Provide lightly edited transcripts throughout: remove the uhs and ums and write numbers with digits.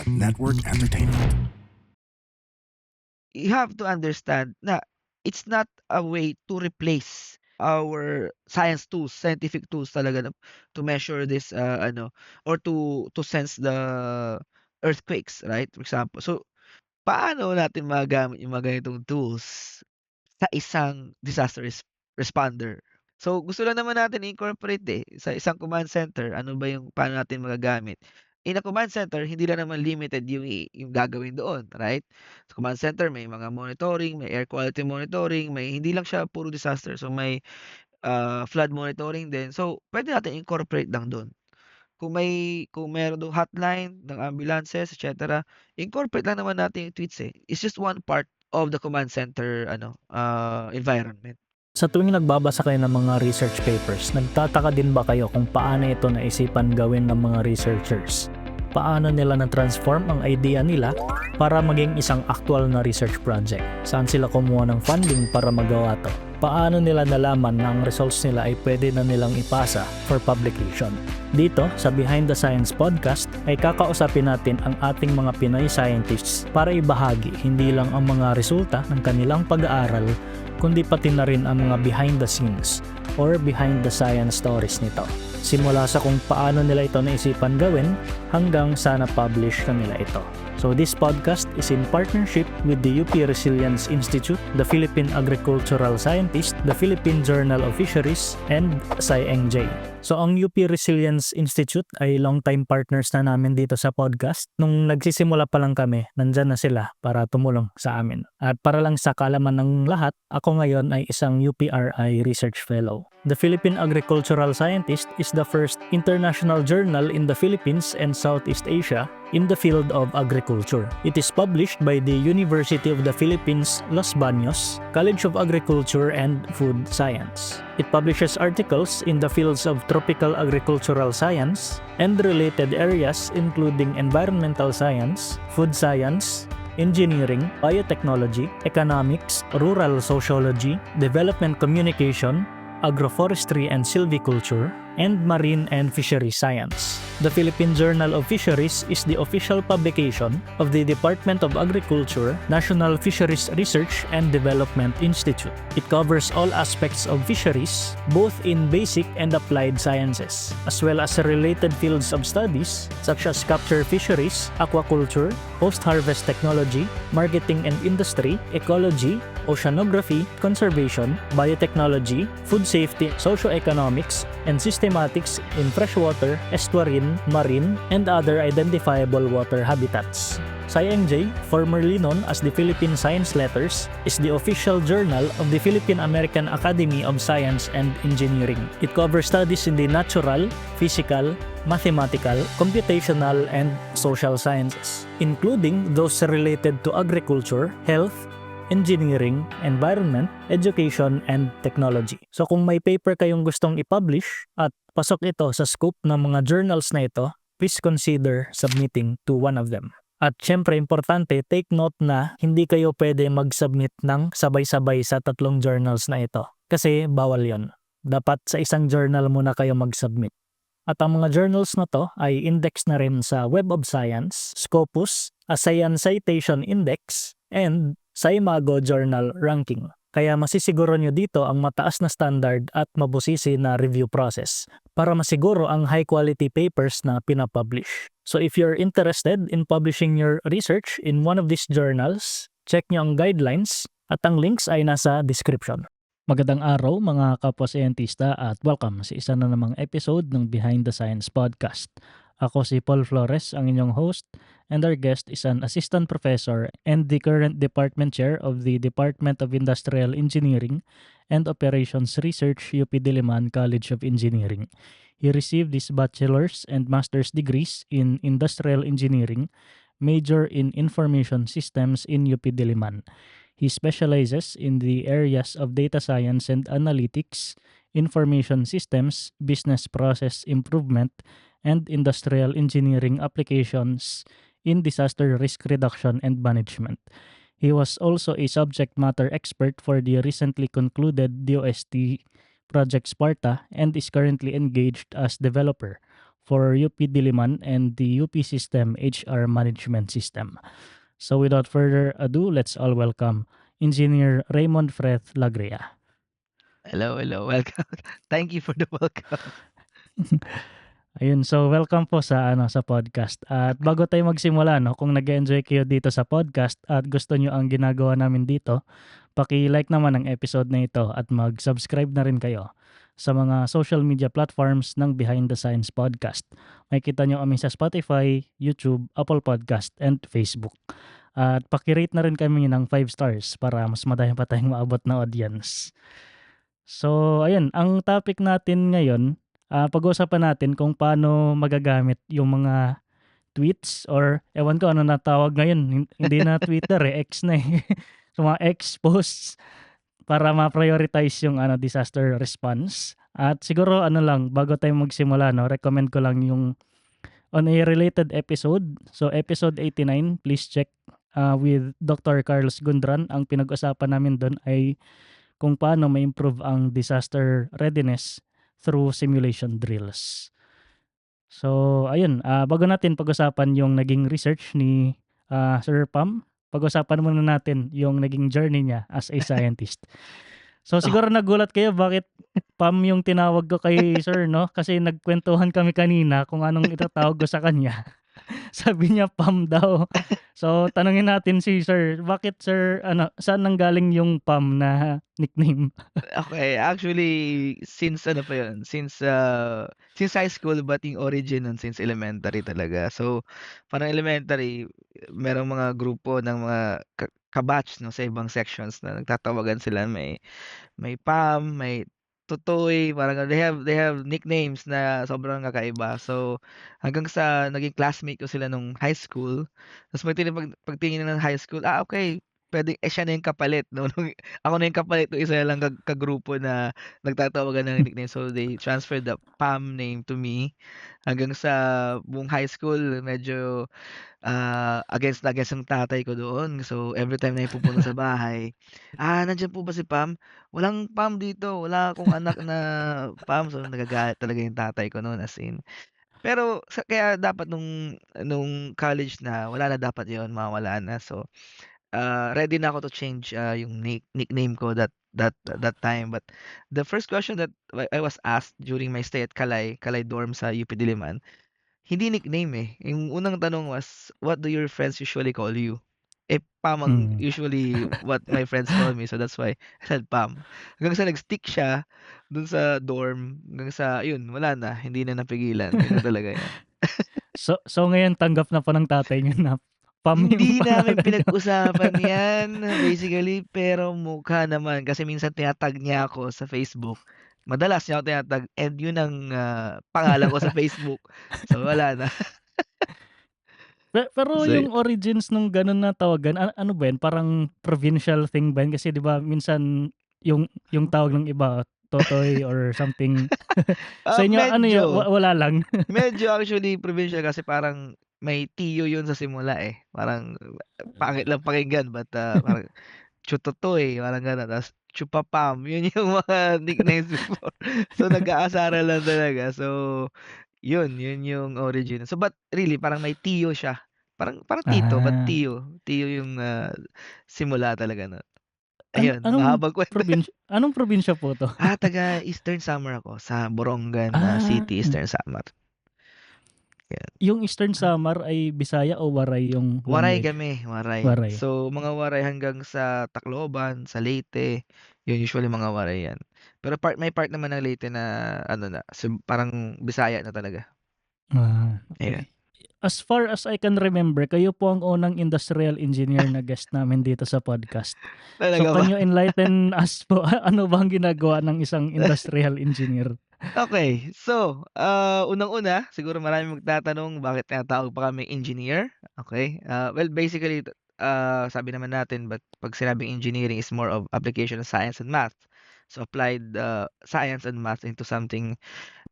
Network Entertainment. You have to understand na it's not a way to replace our science tools, scientific tools talaga na to measure this, or to sense the earthquakes, right? For example. So, paano natin magagamit yung mga ganitong tools sa isang disaster responder? So, gusto lang naman natin i-incorporate, sa isang command center, ano ba yung paano natin magagamit. In a command center, hindi lang naman limited yung gagawin doon, right? Sa command center, may mga monitoring, may air quality monitoring, may hindi lang siya puro disaster. So, may, flood monitoring din. So, puwede natin incorporate lang do'n. Kung meron dong hotline ng ambulances et cetera, incorporate lang naman natin yung tweets, eh. It's just one part of the command center environment. Sa tuwing nagbabasa kayo ng mga research papers, nagtataka din ba kayo kung paano ito naisipan gawin ng mga researchers? Paano nila na-transform ang idea nila para maging isang actual na research project? Saan sila kumuha ng funding para magawa to? Paano nila nalaman na ang results nila ay pwede na nilang ipasa for publication? Dito sa Behind the Science podcast ay kakausapin natin ang ating mga Pinoy scientists para ibahagi hindi lang ang mga resulta ng kanilang pag-aaral kundi pati na rin ang mga behind the scenes or behind the science stories nito. Simula sa kung paano nila ito naisipan gawin hanggang sa na-publish na nila ito. So this podcast is in partnership with the UP Resilience Institute, the Philippine Agricultural Scientist, the Philippine Journal of Fisheries, and SciEngJ. So ang UP Resilience Institute ay long-time partners na namin dito sa podcast. Nung nagsisimula pa lang kami, nandyan na sila para tumulong sa amin. At para lang sa kaalaman ng lahat, ako ngayon ay isang UPRI Research Fellow. The Philippine Agricultural Scientist is the first international journal in the Philippines and Southeast Asia in the field of agriculture. It is published by the University of the Philippines, Los Baños, College of Agriculture and Food Science. It publishes articles in the fields of tropical agricultural science and related areas including environmental science, food science, engineering, biotechnology, economics, rural sociology, development communication, agroforestry and silviculture, and marine and fishery science. The Philippine Journal of Fisheries is the official publication of the Department of Agriculture, National Fisheries Research and Development Institute. It covers all aspects of fisheries, both in basic and applied sciences, as well as related fields of studies such as capture fisheries, aquaculture, post-harvest technology, marketing and industry, ecology, oceanography, conservation, biotechnology, food safety, socioeconomics, and systematics in freshwater, estuarine, marine, and other identifiable water habitats. SciEngJ, formerly known as the Philippine Science Letters, is the official journal of the Philippine American Academy of Science and Engineering. It covers studies in the natural, physical, mathematical, computational, and social sciences, including those related to agriculture, health, engineering, environment, education, and technology. So kung may paper kayong gustong i-publish at pasok ito sa scope ng mga journals na ito, please consider submitting to one of them. At syempre, importante, take note na hindi kayo pwede mag-submit ng sabay-sabay sa 3 journals na ito. Kasi bawal yon. Dapat sa isang journal muna kayo mag-submit. At ang mga journals na to ay index na rin sa Web of Science, Scopus, ASEAN Citation Index, and sa Imago Journal Ranking. Kaya masisiguro nyo dito ang mataas na standard at mabusisi na review process para masiguro ang high quality papers na pinapublish. So if you're interested in publishing your research in one of these journals, check nyo ang guidelines at ang links ay nasa description. Magandang araw mga kapwa-scientista at welcome sa isa na namang episode ng Behind the Science podcast. Ako si Paul Flores, ang inyong host, and our guest is an assistant professor and the current department chair of the Department of Industrial Engineering and Operations Research, UP Diliman College of Engineering. He received his bachelor's and master's degrees in Industrial Engineering, major in Information Systems in UP Diliman. He specializes in the areas of data science and analytics, information systems, business process improvement, and industrial engineering applications in disaster risk reduction and management. He was also a subject matter expert for the recently concluded DOST Project Sparta and is currently engaged as developer for UP Diliman and the UP System HR Management System. So without further ado, let's all welcome Engineer Raymond Freth Lagria. Hello, hello. Welcome. Thank you for the welcome. Ayun, so welcome po sa sa podcast. At bago tayo magsimula, no, kung nag-enjoy kayo dito sa podcast at gusto nyo ang ginagawa namin dito, paki-like naman ang episode na ito at mag-subscribe na rin kayo sa mga social media platforms ng Behind the Science Podcast. Makikita nyo kami sa Spotify, YouTube, Apple Podcast, and Facebook. At paki-rate na rin kami ng 5 stars para mas madami pa tayong maabot na audience. So, ayun, ang topic natin ngayon, pag-uusapan natin kung paano magagamit yung mga tweets or ewan ko ano na tawag ngayon, hindi na Twitter X na eh. So, mga X posts para ma-prioritize yung disaster response. At siguro lang, bago tayo magsimula, no, recommend ko lang yung on a related episode. So, episode 89, please check with Dr. Carlos Gundran. Ang pinag-usapan namin doon ay kung paano ma-improve ang disaster readiness through simulation drills. So, ayun, bago natin pag-usapan yung naging research ni Sir Pam, pag-usapan muna natin yung naging journey niya as a scientist. So, siguro nagulat kayo bakit Pam yung tinawag ko kay Sir, no? Kasi nagkwentuhan kami kanina kung anong itatawag ko sa kanya. Sabi niya Pam daw. So, tanungin natin si Sir, bakit Sir, saan nanggaling yung Pam na nickname? Okay, actually, since pa yun, since high school, but yung origin nun since elementary talaga. So, parang elementary, merong mga grupo ng mga kabatch, no, sa ibang sections na nagtatawagan sila. May Pam, may Tutoy, parang they have nicknames na sobrang kakaiba. So, hanggang sa naging classmate ko sila nung high school. Tapos pagtingin ng high school, okay, puwedeng siya na yung kapalit 'no, nung ako na yung kapalit nung isa lang kagrupo na nagtatawagan ng nickname. So, they transferred the Pam name to me. Hanggang sa buong high school medyo against na against ang tatay ko doon. So, everytime na pupunta sa bahay, "Nandiyan po ba si Pam?" "Walang Pam dito, wala akong anak na Pam." So, nagagalit talaga yung tatay ko no'n, as in. Pero kaya dapat nung college na, wala na dapat 'yun, mawawala na. So, ready na ako to change, yung nickname ko that time. But the first question that I was asked during my stay at Calay dorm sa UP Diliman, hindi nickname, eh. Yung unang tanong was, "What do your friends usually call you?" Eh, Pam ang Mm. usually what my friends call me, so that's why I said Pam. Hanggang sa nag-stick siya dun sa dorm, hanggang sa ayun, wala na, hindi na napigilan, yun na talaga yan. So ngayon tanggap na po ng tatay niyo na Pam yung Hindi namin pangalan niyo? pinag-usapan yan basically, pero mukha naman kasi minsan tina-tag niya ako sa Facebook. Madalas niya ako tina-tag and yun ang, pangalan ko sa Facebook. So, wala na. Pero So, yung origins nung gano'n na tawagan, ano ba yun, parang provincial thing ba yun? Kasi 'di ba minsan yung tawag ng iba, Totoy or something. Sa inyo ano yun, medyo. wala lang? Medyo actually provincial kasi parang may tiyo yun sa simula, eh. Parang pangit lang pakinggan but, parang Chutotoy parang gano'n, tapos Chupapam yun yung mga nicknames before. So, nag-aasaran lang talaga. So, yun yung origin. So, but really parang may tiyo siya. Parang tito but Ah, tiyo. Tiyo yung, simula talaga nun. an Ayun, anong mahabang kuwento. anong probinsya po 'to? Taga Eastern Samar ako, sa Borongan, Ah, City, Eastern Samar. Yan. yung Eastern Samar ay Bisaya o Waray yung Waray language? kami, Waray. Waray. So, mga Waray hanggang sa Tacloban, sa Leyte, yun usually mga Waray yan. Pero may part naman ng Leyte na ano na, parang Bisaya na talaga, Okay. ayan. As far as I can remember, kayo po ang unang industrial engineer na guest namin dito sa podcast. So, Talaga ba? can you enlighten us po, ano ba ang ginagawa ng isang industrial engineer? Okay, so, unang-una siguro maraming magtatanong bakit tinatawag pa kaming engineer, okay? Well, basically, sabi naman natin 'pag sinabing engineering is more of application of science and math. So, applied, science and math into something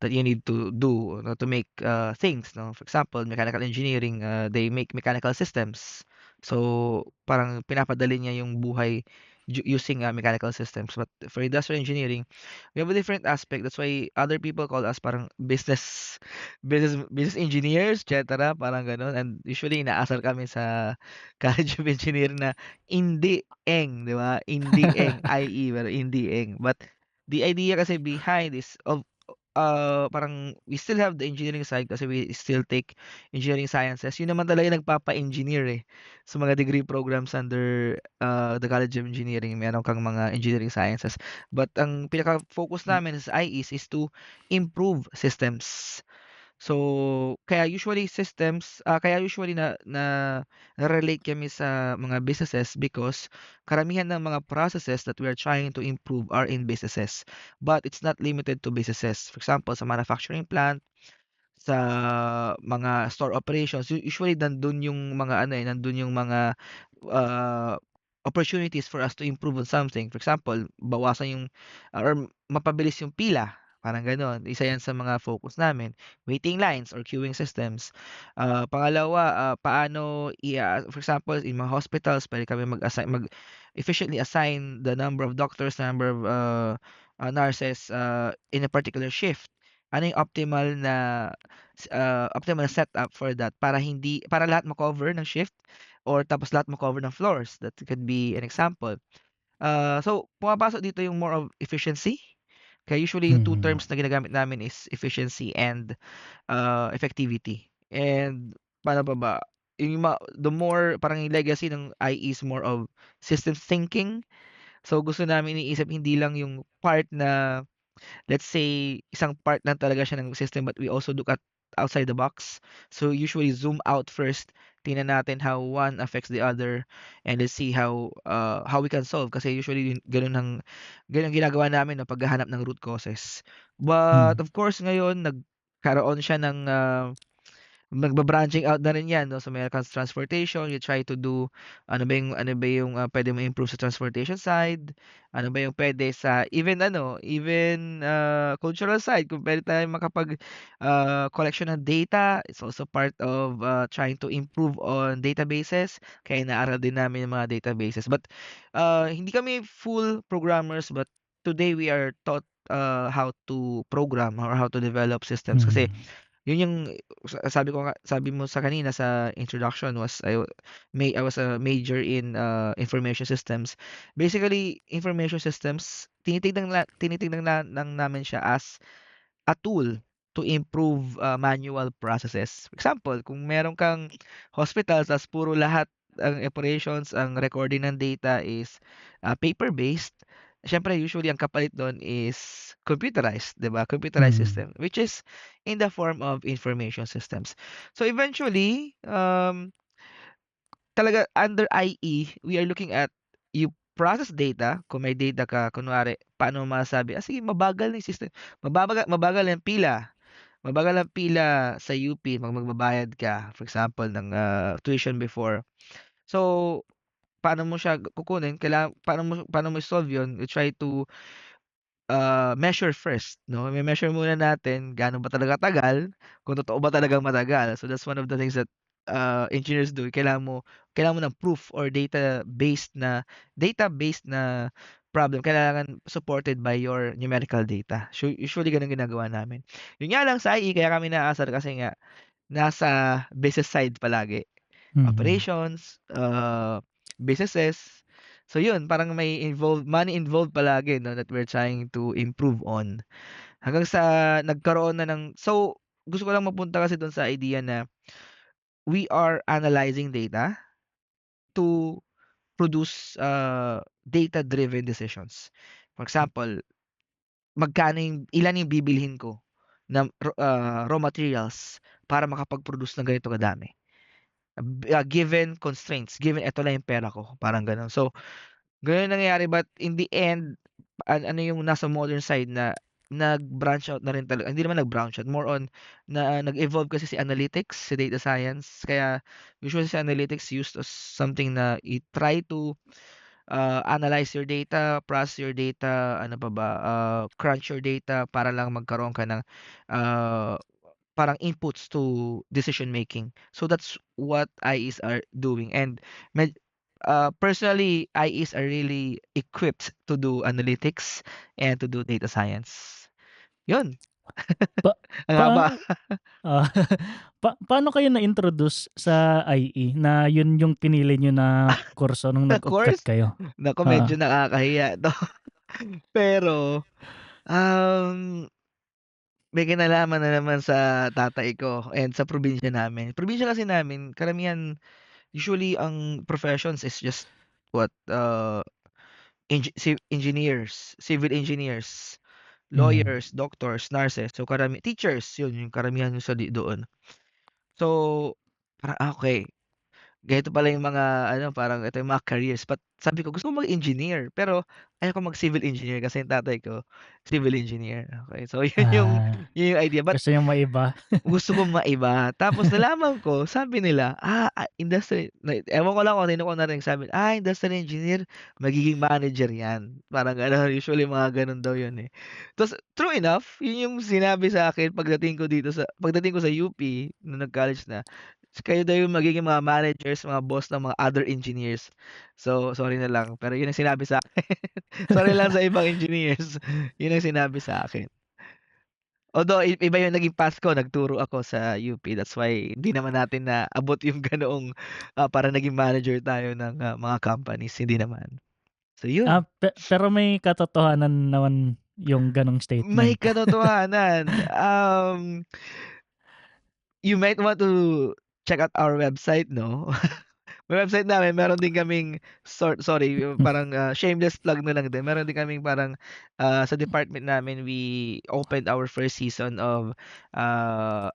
that you need to do, no, to make things, no. For example, mechanical engineering, they make mechanical systems. So, parang pinapadali niya yung buhay using mechanical systems. But for industrial engineering, we have a different aspect. That's why other people call us parang business engineers, etc. Parang ganun. And usually inaasar kami sa College of Engineering na hindi eng, di ba? Hindi eng, IE, pero hindi eng. But the idea kasi behind is of parang we still have the engineering side kasi we still take engineering sciences. Yun naman talaga yung nagpapa-engineer eh. Sa mga degree programs under the College of Engineering, meron kang mga engineering sciences. But ang pinaka-focus namin sa IEs is to improve systems. So, kaya usually na-relate kami sa mga businesses because karamihan ng mga processes that we are trying to improve are in businesses. But it's not limited to businesses. For example, sa manufacturing plant, sa mga store operations, usually nandun yung mga ano eh, nandun yung mga uh, opportunities for us to improve on something. For example, bawasan yung or mapabilis yung pila. Parang gano'n. Isa yan sa mga focus namin. Waiting lines or queuing systems. Pangalawa, paano for example, in mga hospitals, pwede kami efficiently assign the number of doctors, number of nurses in a particular shift. Ano yung optimal setup for that para lahat ma-cover ng shift or tapos lahat ma-cover ng floors. That could be an example. So pumapasok dito yung more of efficiency. Kaya usually yung two Mhm. terms na ginagamit namin is efficiency and effectivity. And paano pa ba? The more parang yung legacy ng IE is more of system thinking. So gusto namin iniisip hindi lang yung part na let's say, isang part lang talaga siya ng system but we also look at outside the box. So usually zoom out first, tingnan natin how one affects the other and let's see how we can solve kasi usually ganun ang ginagawa namin no paghahanap ng root causes. But Mm. of course ngayon nagkaroon siya ng Magba-branching out na rin 'yan 'no, so meron kang transportation, you try to do ano ba yung puwede mo improve sa transportation side, ano ba yung puwede sa even cultural side kung puwede tayong collection ng data, it's also part of trying to improve on databases, kaya inaaral din namin yung mga databases. But hindi kami full programmers but today we are taught how to program or how to develop systems kasi Mhm. yun yung sabi mo sa kanina sa introduction I was a major in information systems. Basically, information systems tinitignan lang namin siya as a tool to improve manual processes. For example, kung meron kang hospital ta's puro lahat ang operations, ang recording ng data is paper-based, siyempre usually ang kapalit dun is computerized, 'di ba? Computerized Mhm. system, which is in the form of information systems. So eventually, talaga under IE, we are looking at you process data, kung may data ka, kunwari, paano mo masasabi, sige, mabagal na yung system, mabagal ang pila, mabagal ang pila sa UP, magbabayad ka, for example, ng tuition before. So, paano mo siya kukunin, paano mo solve yun, you try to measure first, 'no? Me-measure muna natin gaano ba talaga tagal, kung totoo ba talagang matagal. So that's one of the things that engineers do. Kailangan mo ng proof or data-based na problem. Kailangan supported by your numerical data. So usually gano'n ginagawa namin. Yun nga lang sa IE kaya kami naaasar kasi nga nasa business side palagi. Mhm. Operations, businesses. So yun, parang may money involved palagi 'no, that we're trying to improve on. Hanggang sa nagkaroon na gusto ko lang mapunta kasi dun sa idea na we are analyzing data to produce data-driven decisions. For example, ilan yung bibilhin ko na raw materials para makapag-produce ng ganito kadami. Given constraints, given eto lang yung pera ko, parang gano'n. So, gano'n nangyayari but in the end, ano yung nasa modern side na nag-branch out na rin talaga hindi naman nag-branch out, more on na nag-evolve kasi si analytics, si data science. Kaya usually si analytics used as something na i-try to analyze your data, process your data, ano pa ba, crunch your data para lang magkaroon ka ng uh, parang inputs to decision making. So that's what IEs are doing and med personally, IEs are really equipped to do analytics and to do data science. Yun, Pa ang pa haba. ah, paano kayo na-introduce sa IE na yun yung pinili niyo na kurso nung Of nag-UPCAT course, kayo? naku Oo. medyo nakakahiya 'to. Pero, um, may kinalaman na naman sa tatay ko and sa probinsya namin. Probinsya kasi namin karamihan usually ang professions is just what, engineers, civil engineers, Hmm. lawyers, doctors, nurses. So teachers, yun yung karamihan yung doon. So, parang, okey. Ganito pala yung mga ano, parang ito yung mga careers. But sabi ko, gusto ko mag-engineer, pero ayoko mag-civil engineer kasi yung tatay ko civil engineer, okey. So Ah, yun yung idea. But gusto niyang maiba? gusto kong maiba. Tapos nalaman ko, sabi nila, industry na ewan ko lang kung sino ko narinig sabi, industrial engineer, magiging manager 'yan. Parang gano'n, usually mga gano'n daw 'yun, eh. Tapos true enough, 'yun yung sinabi sa akin pagdating ko sa UP nung nag-college na, kayo daw yung magiging mga managers, mga boss ng mga other engineers. So, sorry na lang, pero 'yun ang sinabi sa'kin. Sorry lang sa ibang engineers, 'yun ang sinabi sa akin. Although iba yung naging path ko, nagturo ako sa UP, that's why hindi naman natin naabot yung ganoong, para naging manager tayo ng, mga companies, hindi naman. So yun, Pero may katotohanan naman yung gano'ng may statement. katotohanan, you might want to check out our website 'no? May website namin meron din kaming sorry parang, shameless plug na lang din. Meron din kaming parang, sa department namin we opened our first season of,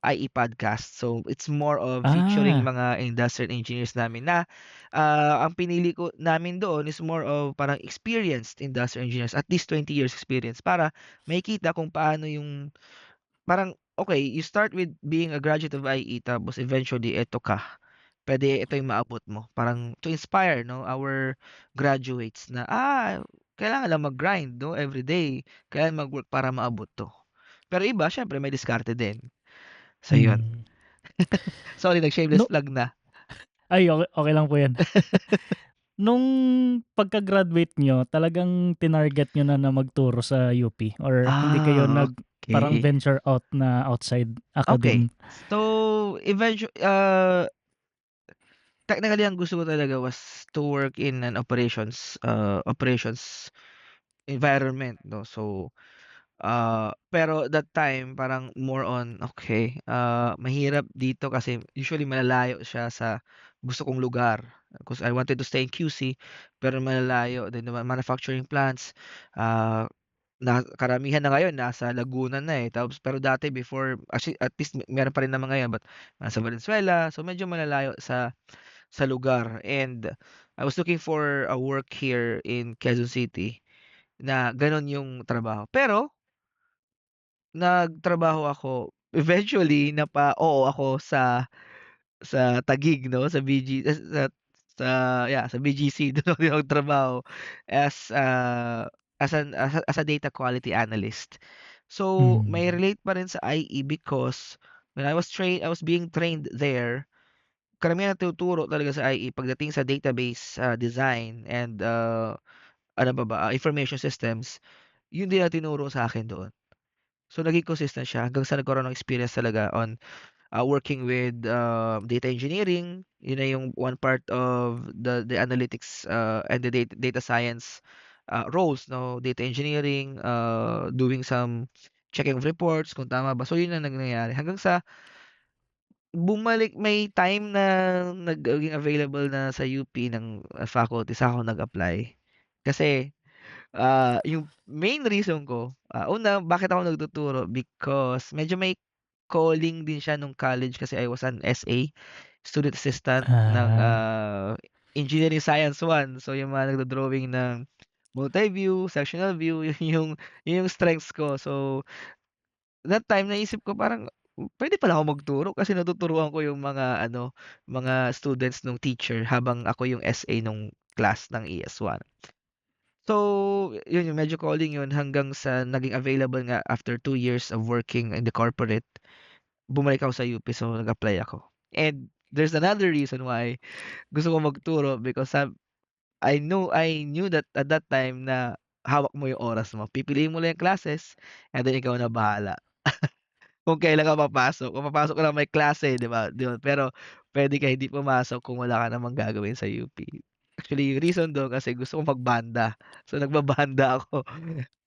IE podcast. So, it's more of featuring Ah, mga industrial engineers namin na, ang pinili ko namin doon is more of parang experienced industrial engineers, at least 20 years experience para makikita kung paano yung parang, okay, you start with being a graduate of IE tapos eventually eto ka. Ito yung maabot mo. Parang to inspire 'no, our graduates na, kailangan lang mag-grind 'no, everyday. Kailangan mag-work para maabot 'to. Pero iba siyempre may diskarte din. So yun. hmm. Sorry nag-shameless No, plug na. ay, okey lang po 'yan. Nung pagka-graduate niyo, talagang tinarget niyo na magturo sa UP or hindi kayo parang Okey. venture out na outside Okay. So, technically ang gusto ko talaga was to work in an operations environment 'no. So, pero that time parang more on, okay, mahirap dito kasi usually malalayo siya sa gusto kong lugar. Cause I wanted to stay in QC pero malalayo din naman manufacturing plants, ah, na karamihan na ngayon nasa Laguna na, eh, tapos pero dati before actually at least meron pa rin naman ngayon but nasa Valenzuela, so medyo malalayo sa lugar and I was looking for a work here in Quezon City na gano'n yung trabaho. Pero nagtrabaho ako, eventually napa-oo ako sa Taguig 'no, sa BG sa BGC dun ako nagtrabaho as, as a data quality analyst. So, may Hmm. relate pa rin sa IE because when I was being trained there, karamihan natuturo talaga sa IE pagdating sa database, design and, ano pa ba, information systems, yun din ang tinuro sa akin doon. So, naging consistent siya hanggang sa nagkaroon ng experience talaga on, working with, data engineering. Yun na yung one part of the analytics, and the data science, roles 'no, data engineering, doing some checking of reports kung tama ba. So, yun ang nangyayari hanggang sa may time na naging available na sa UP ng, faculty saka ako nag-apply. Kasi yung main reason ko, una bakit ako nagtuturo because medyo may calling din siya nung college kasi I was an SA, student assistant ng, Ah, Engineering Science 1. So yung mga nagdo-drawing ng multi-view, sectional view, yun yung strengths ko. So that time naisip ko parang, puwede pala ako magturo kasi natuturuan ko yung mga ano, mga students nung teacher habang ako yung SA nung class ng ES1. So, yun yung medyo calling yun hanggang sa naging available nga after 2 years of working in the corporate, bumalik ako sa UP so nag-apply ako. And there's another reason why gusto ko magturo because I knew that at that time na hawak mo yung oras mo. Pipiliin mo lang yung classes and then ikaw na bahala kung kailan ka papasok. Kung papasok ka lang may klase, 'di ba, yun. Pero puwede ka hindi pumasok kung wala ka namang gagawin sa UP. Actually, yung reason dun kasi gusto ko magbanda. So, nagbabanda ako.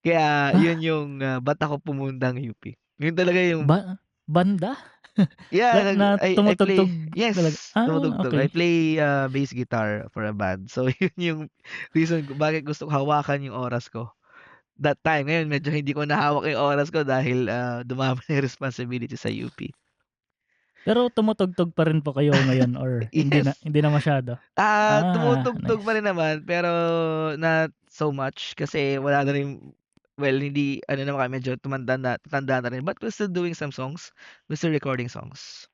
Kaya yun Ah, yung, ba't ako pumuntang UP. Yun talaga yung banda? yeah, Na I play tumutugtog talaga? yes, Ah, tumutugtog. I okey. play, bass guitar for a band. So, yun yung reason kung bakit gusto ko hawakan yung oras ko. That time, ngayon medyo hindi ko na hawak yung oras ko dahil, dumami na yung responsibility sa UP. Pero tumutugtog pa rin po kayo ngayon or Yes, hindi na masyado? tumutugtog pa Nice. rin naman pero not so much kasi wala na rin well, hindi ano naman kami medyo tatanda na rin but we're still doing some songs. We're still recording songs.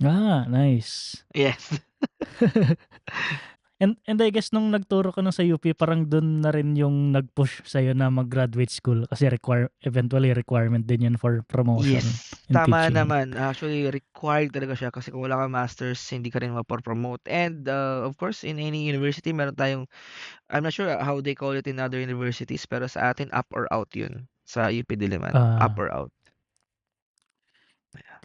Nice. Yes. And I guess nung nagturo ka na sa UP parang dun na rin yung nag-push sa'yo na mag-graduate school kasi eventually requirement din yun for promotion Yes, in tama teaching. naman. Actually, required talaga siya kasi kung wala kang masters, hindi ka rin mapo-promote. And, of course, in any university meron tayong I'm not sure how they call it in other universities, pero sa atin up or out 'yun, sa UP Diliman, up Ah, or out.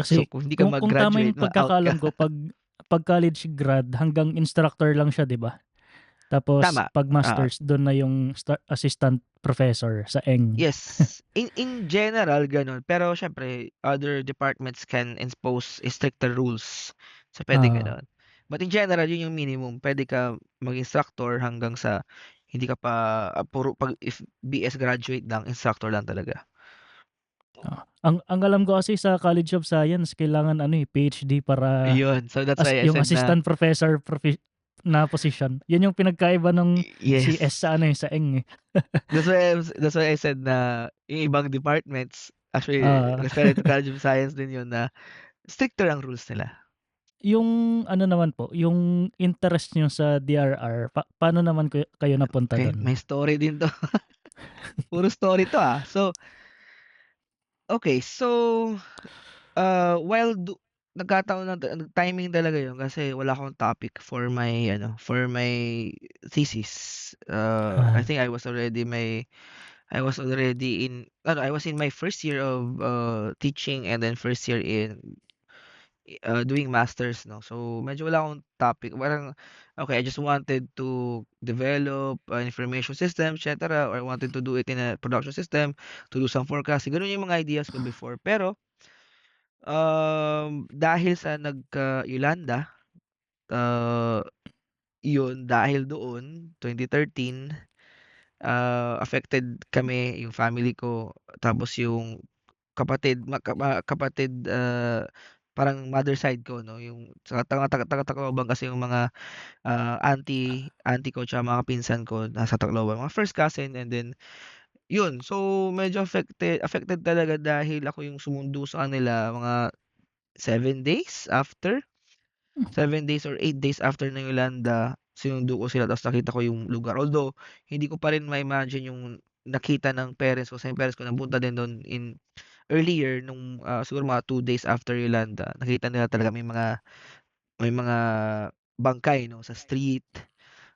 So, kasi kung hindi ka kung tama mag-graduate, yung ma-out ka. pagkakaalam ko 'pag college grad hanggang instructor lang siya 'di ba? Tapos Tama, 'pag oo. masters dun na yung assistant professor sa ENG. Yes, in general gano'n, pero siyempre other departments can impose stricter rules. So, puwedeng Oo. gano'n. But in general, 'yun yung minimum. Puwede ka mag-instructor hanggang sa hindi ka pa, puro 'pag if BS graduate lang, instructor lang talaga. Oo. Ang alam ko kasi sa College of Science kailangan ano, PhD para Ayun, so that's why I yung said na assistant professor na posisyon. Yun yung pinagkaiba nung CS yes. sa ano, sa ENG, eh. That's why I said na yung ibang departments, actually Oo. referring to College of Science din yun na stricter ang rules nila. Yung ano naman po, yung interest niyo sa DRR, paano naman kayo napunta Okay, dun? may story din 'to. Puro story 'to, ah. So, okay, so, while nagkataon na timing talaga yun kasi wala akong topic for my ano, for my thesis. I Ah, think I was already in ano, I was in my first year of, teaching and then first year in doing masters 'no. So, medyo wala akong topic parang, okay, I just wanted to develop an information system et cetera or I wanted to do it in a production system, to do some forecasting, gano'n yung mga ideas ko before. Pero, dahil sa nagka-Yolanda, uh, 'yun dahil doon 2013, affected kami, yung family ko, tapos yung kapatid, parang mother side ko 'no, yung sa taga-Tacloban kasi yung mga, auntie ko tsaka mga pinsan ko nasa Tacloban, mga first cousin and then yun. So, medyo affected talaga dahil ako yung sumundo sa kanila mga 7 days after, 7 days or 8 days after ng Yolanda, sinundo ko sila tapos nakita ko yung lugar. Although hindi ko pa rin ma-imagine yung nakita ng parents ko, kasi yung parents ko nagpunta din dun in earlier nung, siguro mga 2 days after Yolanda, nakita nila talaga may mga bangkay 'no, sa street.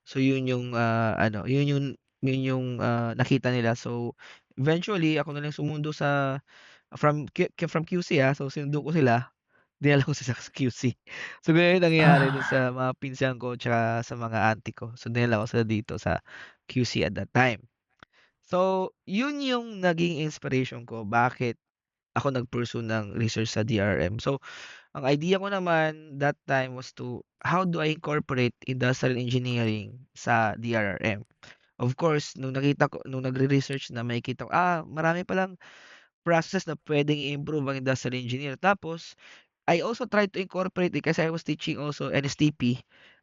So yun yung, ano, yun yung nakita nila. So, eventually ako na lang sumundo from QC, so sinundo ko sila, dinala ko sila sa QC. So ganun yung nangyayari dun ah, sa mga pinsan ko tsaka sa mga auntie ko. So dinala ko sila dito sa QC at that time. So, yun yung naging inspiration ko bakit ako nag-pursue ng research sa DRM. So, ang idea ko naman that time was how do I incorporate industrial engineering sa DRRM? Of course, nung nagre-research na makikita ko, marami palang process na puwedeng i-improve ang industrial engineer. Tapos I also tried to incorporate it kasi I was teaching also NSTP.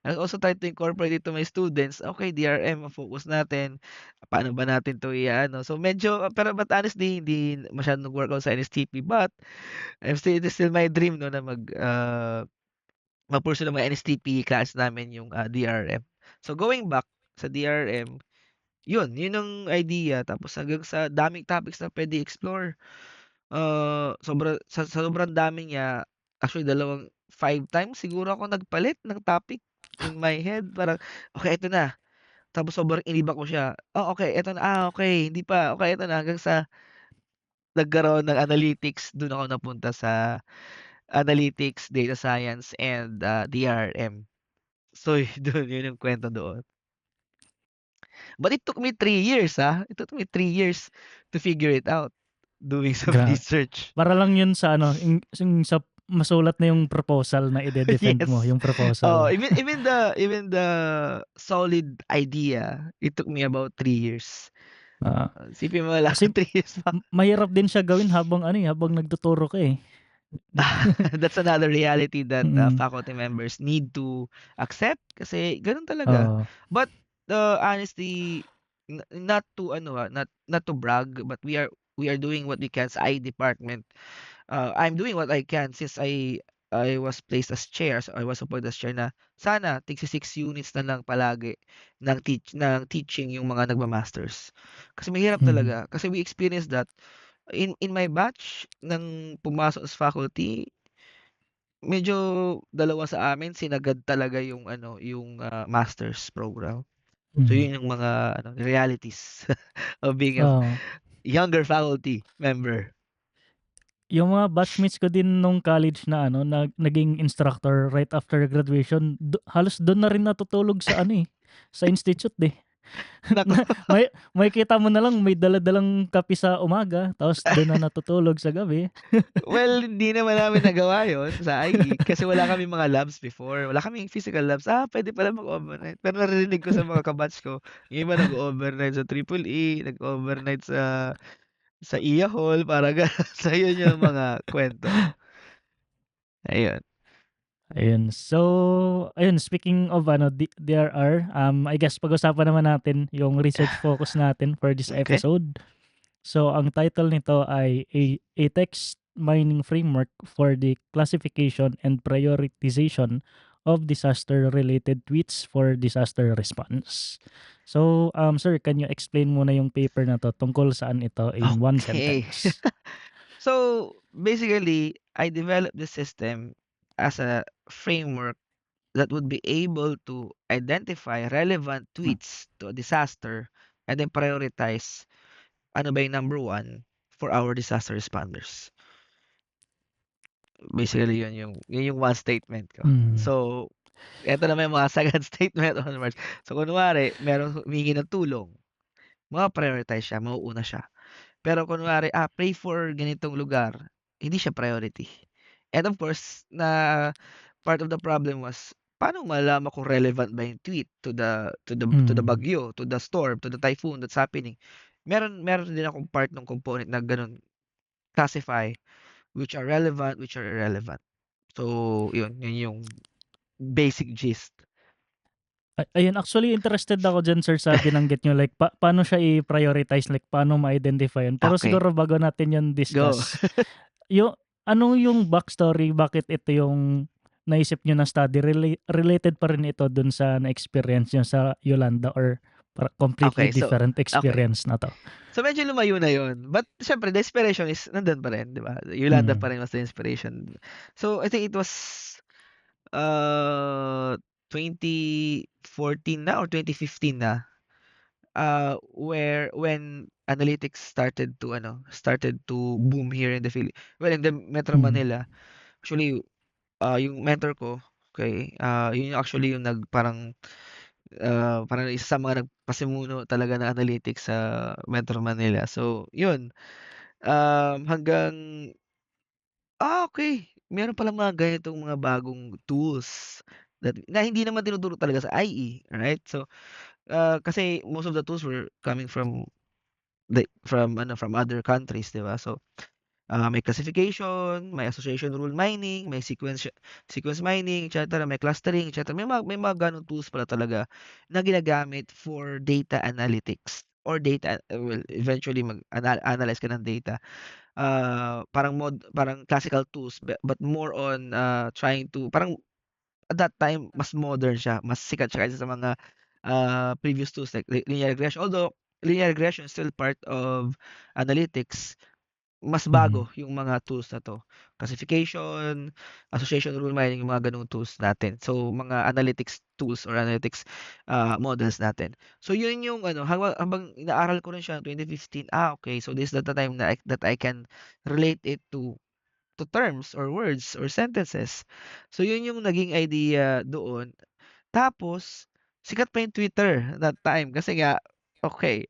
I also tried to incorporate it to my students. Okay, DRM ang focus natin. Paano ba natin 'to i-aano? So medyo but honestly hindi masyadong nag-workout sa NSTP but it is still my dream 'no na ma-pursue ng mga NSTP class namin yung, DRM. So going back sa DRM, yun ang idea tapos hanggang sa daming topics na puwede i-explore. Sa sobrang dami niya, actually 5 times siguro ako nagpalit ng topic in my head. Parang, "Okey, eto na. Tapos sobrang inibak ko siya, okey eto na, okey hindi pa, okey eto na hanggang sa nagkaroon ng analytics, dun ako napunta sa analytics, data science and, DRM. So dun, yun yung kwento doon. But it took me 3 years, it took me 3 years to figure it out, doing some Gra research. para lang yun sa ano, yung sa masulat na yung proposal na ide-defend mo, Yes. yung Oo, proposal. even the solid idea, it took me about 3 years. Oo. Isipin mo lang Kasi 3 years pa. mahirap din siya gawin habang ano, habang nagtuturo ka, eh. That's another reality that, Mm. faculty members need to accept kasi gano'n talaga. Oo. But, honestly, not to ano, not to brag, but we are doing what we can sa I department. I'm doing what I can since I was placed as chair, so I was appointed as chair na sana tigsi-6 units na lang palagi ng teaching yung mga nagma-masters. Kasi mahirap Mm. talaga, kasi we experienced that in my batch ng pumasok as faculty, medyo dalawa sa amin sinagad talaga yung ano, yung, master's program. So Mm. yun yung mga ano, realities of being a Oo. younger faculty member. Yung mga batchmates ko din nung college na ano, na naging instructor right after graduation, halos dun na rin natutulog sa ano, sa institute, eh. Naku. Na makikita mo na lang may dala-dalang kape sa umaga tapos dun na natutulog sa gabi. Well, hindi naman namin nagawa yun sa IE kasi wala kaming mga labs before, wala kaming physical labs. Puwede pala mag-overnight. Pero naririnig ko sa mga ka-batch ko, yung iba nag-o-overnight sa Triple E, nag-overnight sa Iya Hall, parang gano'n. So yun yung mga kuwento, ayun. Ayun. So, ayun speaking of ano, DRR, I guess pag-usapan naman natin yung research focus natin for this Okey, episode. So, ang title nito ay a text mining framework for the classification and prioritization of disaster-related tweets for disaster response. So, sir, can you explain muna yung paper na to tungkol saan ito in one okey. sentence? So, basically, I developed the system as a framework that would be able to identify relevant tweets to a disaster and then prioritize ano ba yung number one for our disaster responders. Basically, yun yung one statement ko. Mm. So, eto naman yung mga second statement onwards. So, kunwari merong humihingi ng tulong, prioritize siya, mauuna siya. Pero kunwari, pray for ganitong lugar, hindi siya priority. And of course, na part of the problem was, paano malalaman kung relevant ba yung tweet to the Mm. bagyo, to the storm, to the typhoon that's happening. Meron din akong part ng component na gano'n, classify which are relevant, which are irrelevant. So yun yung basic gist. Ayun, actually interested ako diyan sir sa binanggit niyo like paano siya i-prioritize, like paano ma-identify yun. Pero Okay, siguro bago natin yun go. discuss, yung ano yung backstory bakit ito yung naisip niyo na study, related pa rin ito dun sa na-experience niyo sa Yolanda or completely Okay, so different okay. experience na 'to? So medyo lumayo na yun, but siyempre the inspiration is nandun pa rin, 'di ba? Yolanda pa Mm. rin was the inspiration. So I think it was, uh, 2014 na or 2015 na, when analytics started to boom here in the in the Metro Mm. Manila. Actually, yung mentor ko, okey, yun yung actually yung parang isa sa mga nagpasimuno talaga ng analytics sa Metro Manila. So yun, hanggang, okey, meron palang mga ganitong mga bagong tools na hindi naman tinuturo talaga sa IE, right? So, kasi most of the tools were coming from other countries, 'di ba? So, may classification, may association rule mining, may sequence mining, et cetera, may clustering, et cetera. May mga gano'ng tools pala talaga na ginagamit for data analytics or eventually mag-analyze ka ng data. Parang classical tools but more on, trying to parang at that time mas modern siya, mas sikat siya kaysa sa mga, previous tools like linear regression. Although linear regression is still part of analytics, mas Mhm. bago yung mga tools na 'to. Classification, association rule mining, yung mga gano'ng tools natin. So, mga analytics tools or analytics, models natin. So, yun yung ano, habang inaaral ko rin siya 2015, okay, so this is the time that I can relate it to terms or words or sentences. So, yun yung naging idea doon. Tapos, sikat pa yung Twitter that time kasi nga, okay,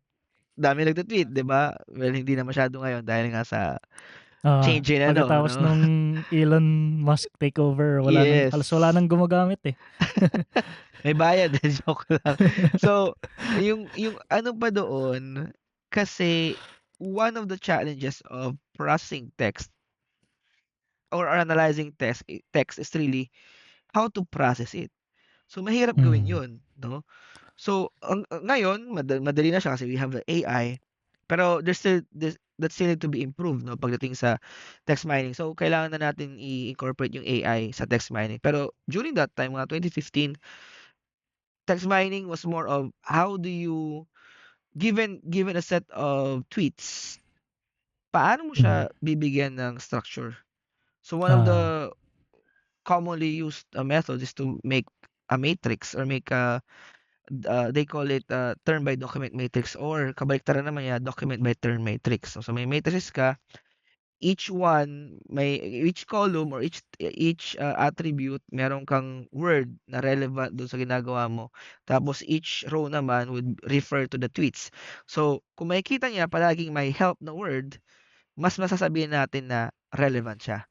dami nagte-tweet, 'di ba? Well, hindi na masyado ngayon dahil nga sa change in ano, Pagkatapos 'no? nung Elon Musk takeover, halos wala Yes. nang gumagamit, eh. May bayad, joke lang. So, yung ano pa doon, kasi one of the challenges of processing text or analyzing text is really how to process it. So, mahirap gawin Mm. 'yun, 'no? So, ngayon madali na siya kasi we have the AI, pero that still need to be improved 'no, pagdating sa text mining. So, kailangan na natin i-incorporate yung AI sa text mining. Pero during that time, mga 2015, text mining was more of how do you given a set of tweets, paano mo Mhm. siya bibigyan ng structure? So, one of Ah, the commonly used, methods is to make a matrix or make a they call it term by document matrix or kabaliktaran naman niya document by term matrix. So, may matrix ka, each column or each attribute meron kang word na relevant dun sa ginagawa mo. Tapos each row naman would refer to the tweets. So, kung makikita niya palaging may help na word, mas masasabihin natin na relevant siya,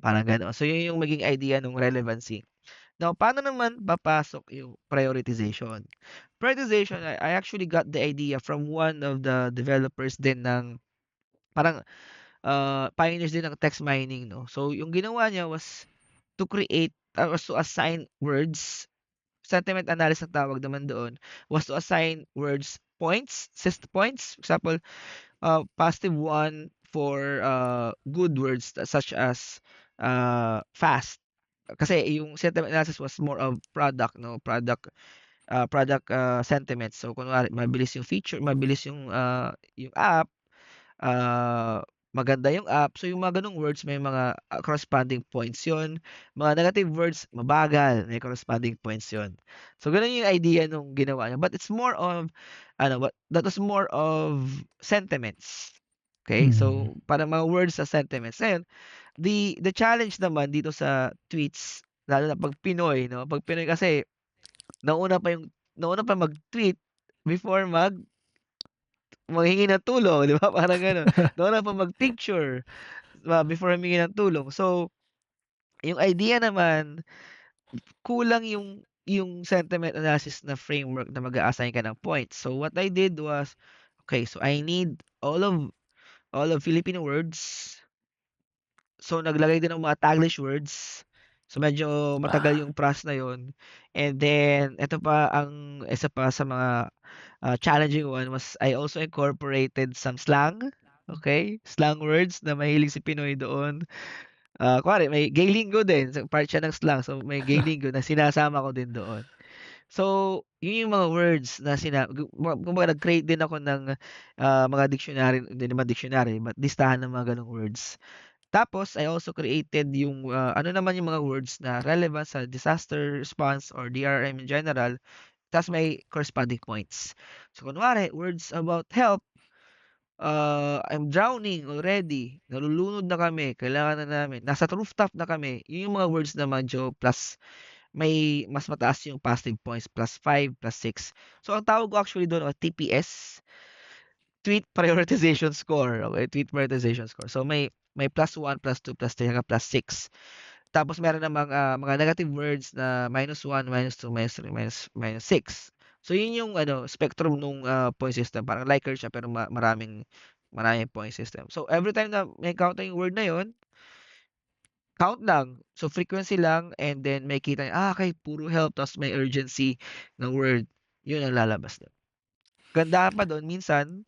parang gano'n. So, yun yung maging idea nung relevancy. Now, paano naman papasok yung prioritization? Prioritization, I actually got the idea from one of the developers din ng parang, pioneers din ng text mining 'no. So, yung ginawa niya was to assign words, sentiment analysis ang tawag naman doon, was to assign words points. Example, +1 for, good words such as, fast. Kasi yung sentiment analysis was more of product 'no, sentiment. So kunwari mabilis yung app, maganda yung app. So yung mga gano'ng words may mga, corresponding points yun. Mga negative words, mabagal, may corresponding points yun. So gano'n yung idea nung ginawa niya. But it's more of that was more of sentiments. Okay, mm. so parang mga words sa sentiments. Ngayon, the challenge naman dito sa tweets, lalo na 'pag Pinoy 'no, 'pag Pinoy kasi nauna pa mag-tweet before manghingi ng tulong, 'di ba, parang gano'n. Nauna pa mag-picture, before humingi ng tulong. So, yung idea naman, kulang yung sentiment analysis na framework na mag-a-assign ka ng points. So, what I did was, okay, so I need all of Filipino words. So, naglagay din ng mga Taglish words. So, medyo matagal Ah, yung process na yun. And then eto pa ang isa pa sa mga, challenging one was I also incorporated some slang, okay? Slang words na mahilig si Pinoy doon. Kunwari may gaylingo din, so part siya ng slang. So, may gaylingo na sinasama ko din doon. So, yun yung mga words na kumbaga nag-create din ako ng, mga dictionary, hindi naman dictionary, but listahan ng mga gano'ng words. Tapos I also created yung, ano naman yung mga words na relevant sa disaster response or DRM in general, ta's may corresponding points. So kunwari words about help, I'm drowning already, nalulunod na kami, kailangan na namin, nasa rooftop na kami, yun yung mga words na medyo plus may mas mataas yung positive points, +5, +6. So ang tawag ko actually dun, TPS, Tweet Prioritization Score, okey, Tweet Prioritization Score. So may +1, +2, +3 hanggang +6. Tapos meron namang, mga negative words na -1, -2, -3, -6. So yun yung ano, spectrum nung, point system. Parang Likert siya pero maraming point system. So every time na may encounter yung word na yun, count lang. So frequency lang and then makikita niya, okey puro help tapos may urgency na word, yun ang lalabas dun. Kagandahan pa dun minsan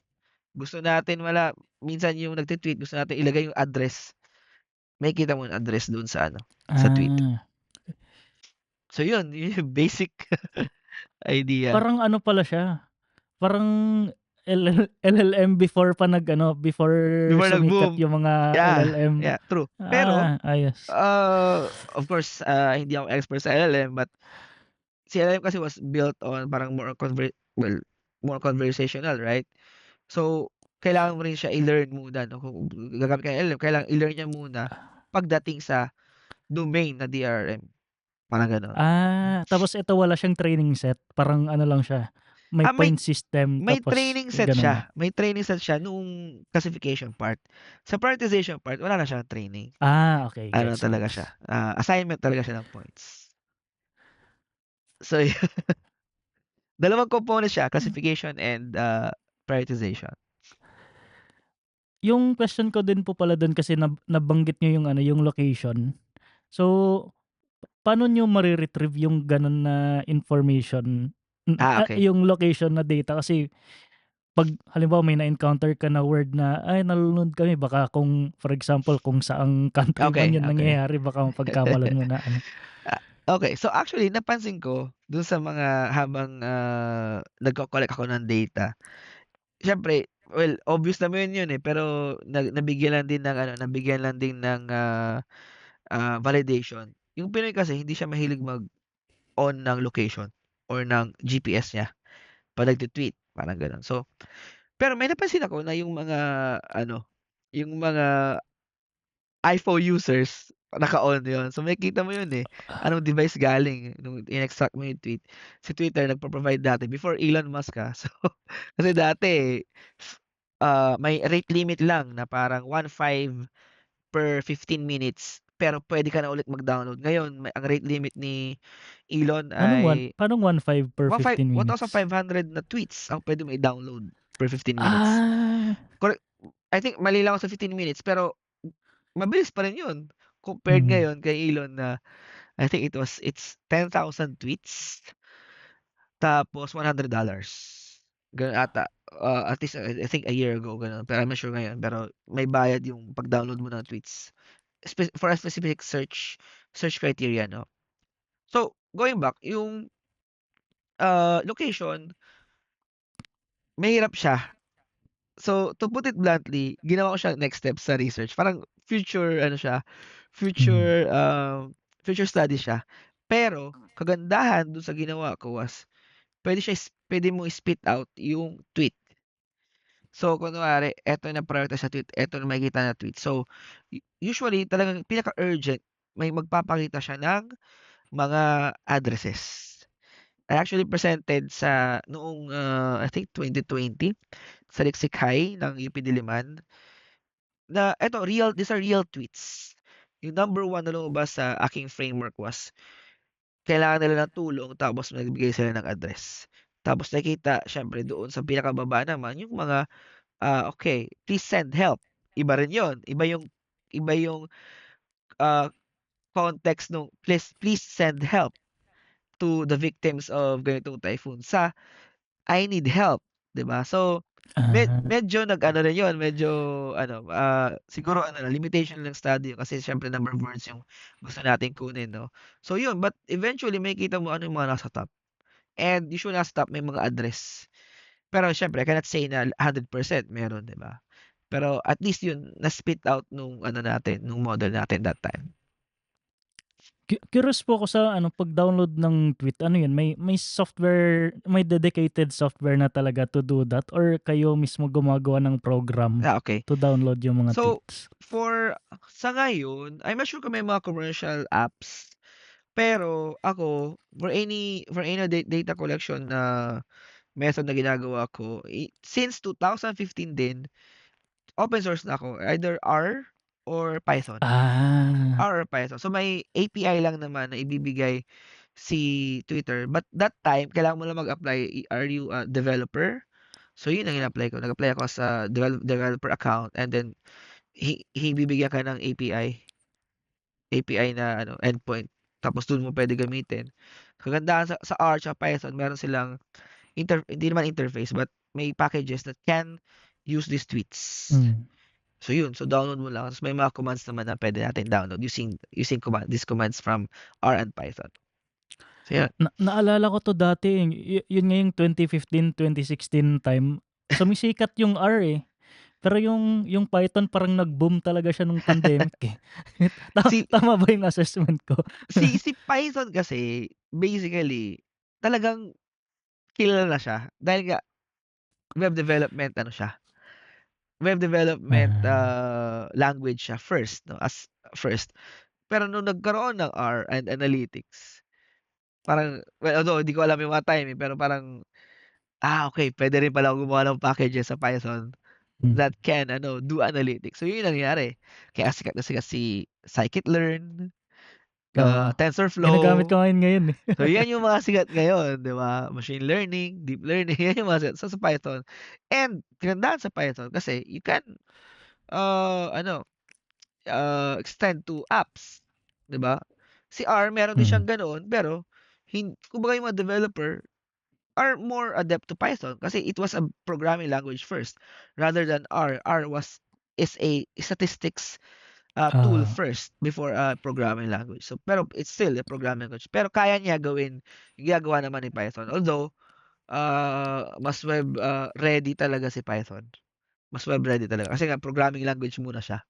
minsan yung nagte-tweet gusto natin ilagay yung address, makikita mo yung address dun sa ano, sa tweet. ah. So yun yung basic idea. Parang ano pala siya, parang LLM before pa before Before sumikat nag-boom. yung mga Yeah, LLM. yeah, true. Pero, Ayos. of course, hindi ako expert sa LLM, but si LLM kasi was built on parang more conversational, right? So, kailangan mo rin siya i-learn muna 'no, kung gagamit ka ng LLM, kailangan i-learn niya muna pagdating sa domain na DRM, parang gano'n. Tapos ito wala siyang training set, parang ano lang siya, may Ah, may point system may tapos training set gano'n lang? siya, may training set siya nung classification part. Sa prioritization part, wala na siyang training. Okey, Ano gets, talaga siya, gets. assignment talaga siya ng points. So, dalawang component siya, classification and, prioritization. Yung question ko din po pala dun kasi nabanggit niyo yung yung location. So, paano niyo mare-retrieve yung gano'n na information, Okay. yung location na data kasi 'pag halimbawa may na-encounter ka na word na, "Ay nalulunod kami," baka kung for example kung saang country man Okay, yun okay. nangyayari baka mapagkamalan mo na Ah, okey. So, actually napansin ko dun sa mga habang, nagko-collect ako ng data, siyempre, well, obvious naman yun, eh, pero nabigyan lang din ng nabigyan lang din ng, validation. Yung Pinoy kasi hindi siya mahilig mag-on ng location or ng GPS niya 'pag nagti-tweet, parang gano'n. So, pero may napansin ako na yung mga yung mga iPhone users, naka-on yun. So, makikita mo yun, eh, anong device galing nung in-extract mo yung tweet. Si Twitter nagpo-provide dati before Elon Musk, So, kasi dati, may rate limit lang na parang 1.5 per 15 minutes, pero puwede ka na ulit mag-download. Ngayon ang rate limit ni Elon ay Paanong 1.5 per 15 minutes? 1,500 na tweets ang puwede mo i-download per 15 minutes. Ah, Correct. I think mali lang ako sa 15 minutes, pero mabilis pa rin yun compared hmm, ngayon kay Elon na I think it's 10,000 tweets tapos $100. Gano'n ata, at least I think a year ago gano'n, pero I'm not sure ngayon, pero may bayad yung pag-download mo ng tweets for a specific search criteria 'no. So, going back yung, location, mahirap siya. So, to put it bluntly, ginawa ko siyang next step sa research. Parang siya, hmm. future, future study siya. Pero kagandahan dun sa ginawa ko was puwede mo i-spit out yung tweet. So, kunwari eto na prioritize sa tweet, eto na makikita na tweet. So, usually talagang pinaka-urgent, may magpapakita siya ng mga addresses. I actually presented sa noong, I think 2020 sa Liksik-High ng UP Diliman. Na eto these are real tweets. Yung number one na lumabas sa aking framework was, kailangan nila ng tulong tapos nagbigay sila ng address. Tapos nakita siyempre doon sa pinakababa naman yung mga, okay, please send help. Iba rin yun, iba yung, ah, context nung please send help to the victims of ganitong typhoon sa I need help, 'di ba? So, Ah, medyo nag-ano rin 'yun, medyo siguro limitation ng study kasi siyempre number of words yung gusto nating kunin 'no. So 'yun, but eventually makikita mo ano yung mga nasa top, and usually nasa top may mga address. Pero siyempre I cannot say na 100% meron, 'di ba? Pero at least 'yun na-spit out nung natin, nung model natin that time. curious po ako sa pag-download ng tweet, yun, may software, may dedicated software na talaga to do that or kayo mismo gumagawa ng program Okay. to download yung mga So, tweets? sa ngayon, I'm not sure kung may mga commercial apps. Pero ako, for any data collection na method na ginagawa ko, since 2015 din, open source na ako, either R or Python. Ah, R or Python. So may API lang naman na ibibigay si Twitter, but that time kailangan mo lang mag-apply, are you a developer? So yun ang in-apply ko. Nag-apply ako sa developer account, and then bibigyan ka ng API na endpoint. Tapos dun mo puwede gamitin. Kagandahan sa R tsaka Python, meron silang hindi naman interface, but may packages that can use these tweets. hmm. So yun, so download mo lang, ta's may mga commands naman na puwede nating download using these commands from R and Python. So yun. Naalala ko 'to dati, yun nga yung 2015, 2016 time. sumisikat yung R, eh. Pero yung Python parang nag-boom talaga siya nung pandemic, eh. Si Tama ba yung assessment ko? si Python kasi basically talagang kilala na siya dahil nga web development ano siya, web development, Ah, language siya first 'no, as first. Pero nung nagkaroon ng R and analytics, parang well, although hindi ko alam yung mga time, eh, pero parang, okey puwede rin pala ako gumawa ng packages sa Python hmm, that can ano, do analytics. So yun yung nangyari. Kaya sikat na sikat si scikit-learn, oo. Ginagamit TensorFlow. ko ngayon, eh. So yan yung mga sikat ngayon, 'di ba? Machine learning, deep learning, yan yung mga sikat sa Python. And kagandahan sa Python kasi you can, ano, extend to apps, 'di ba? Si R meron din Mm, siyang ganoon pero kumbaga yung mga developer are more adept to Python kasi it was a programming language first rather than R. R is a statistics, tool ah, first before a programming language. So pero it's still a programming language. Pero kaya niya gawin yung ginagawa naman ni Python. Although, mas web, ready talaga si Python. Mas web ready talaga kasi nga programming language muna siya.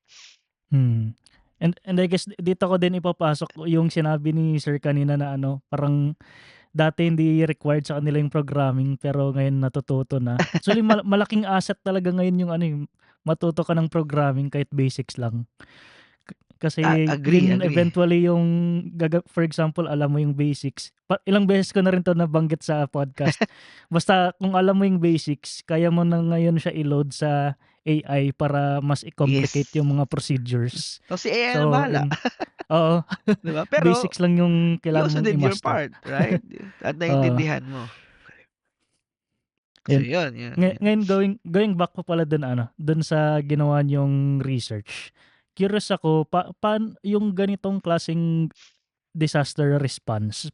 hmm. And I guess dito ko din ipapasok yung sinabi ni sir kanina na ano, parang dati hindi required sa kanila yung programming pero ngayon natututo na. Actually malaking asset talaga ngayon yung ano, yung matuto ka ng programming kahit basics lang. Kasi Agree, yun agree. eventually yung for example, alam mo yung basics. Ilang beses ko na rin 'to nabanggit sa podcast. Basta kung alam mo yung basics, kaya mo na ngayon siya i-load sa AI para mas i-complicate Yes. yung mga procedures. So, si AI na So bahala, yun, oo, 'di ba? Pero basics lang yung you kailangan also mong did your i-master. part, right? At Oo, naintindihan mo. So, yun. yun, yun, yun. Ngayon going back pa pala dun ano, dun sa ginawa niyong research. Curious ako yung ganitong klaseng disaster response,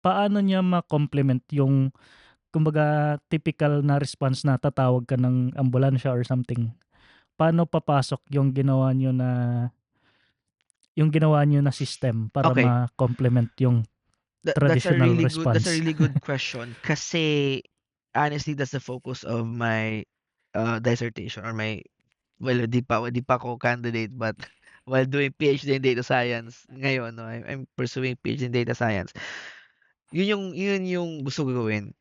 paano niya ma-complement yung kumbaga typical na response na tatawag ka ng ambulansya or something? Paano papasok yung ginawa niyo na system para Okay, ma-complement yung that's a traditional really response? good question kasi honestly that's the focus of my, dissertation or my well, di pa ako candidate but while doing PhD in data science ngayon 'no, I'm pursuing PhD in data science. Yun yung gusto ko gawin.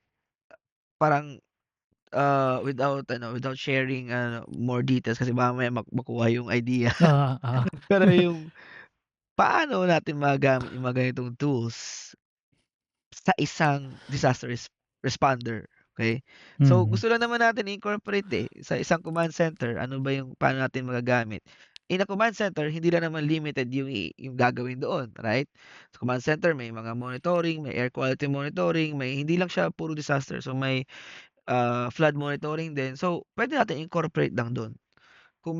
Parang, without sharing more details kasi baka mamaya makuha yung idea. Oo, oo. Pero yung paano natin magagamit yung mga ganitong tools sa isang disaster responder, okey? So, Mm, gusto lang naman natin i-incorporate, sa isang command center, ano ba yung paano natin magagamit. In a command center, hindi lang naman limited yung gagawin doon, right? Sa command center may mga monitoring, may air quality monitoring, may hindi lang siya puro disaster. So, may, flood monitoring din. So, puwede natin incorporate lang dun. Kung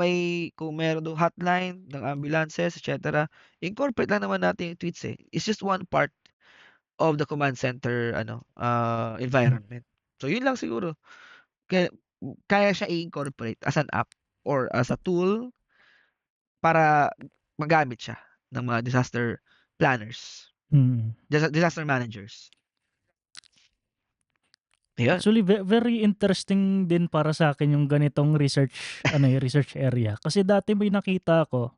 meron dong hotline ng ambulances et cetera, incorporate lang naman natin yung tweets, eh. It's just one part of the command center ano, hmm, environment. So yun lang siguro. Kaya kaya siya i-incorporate as an app or as a tool para magamit siya ng mga disaster planners, mm. disaster managers. Ayun. Actually very interesting din para sa akin yung ganitong research ano, eh, research area. Kasi dati may nakita ako,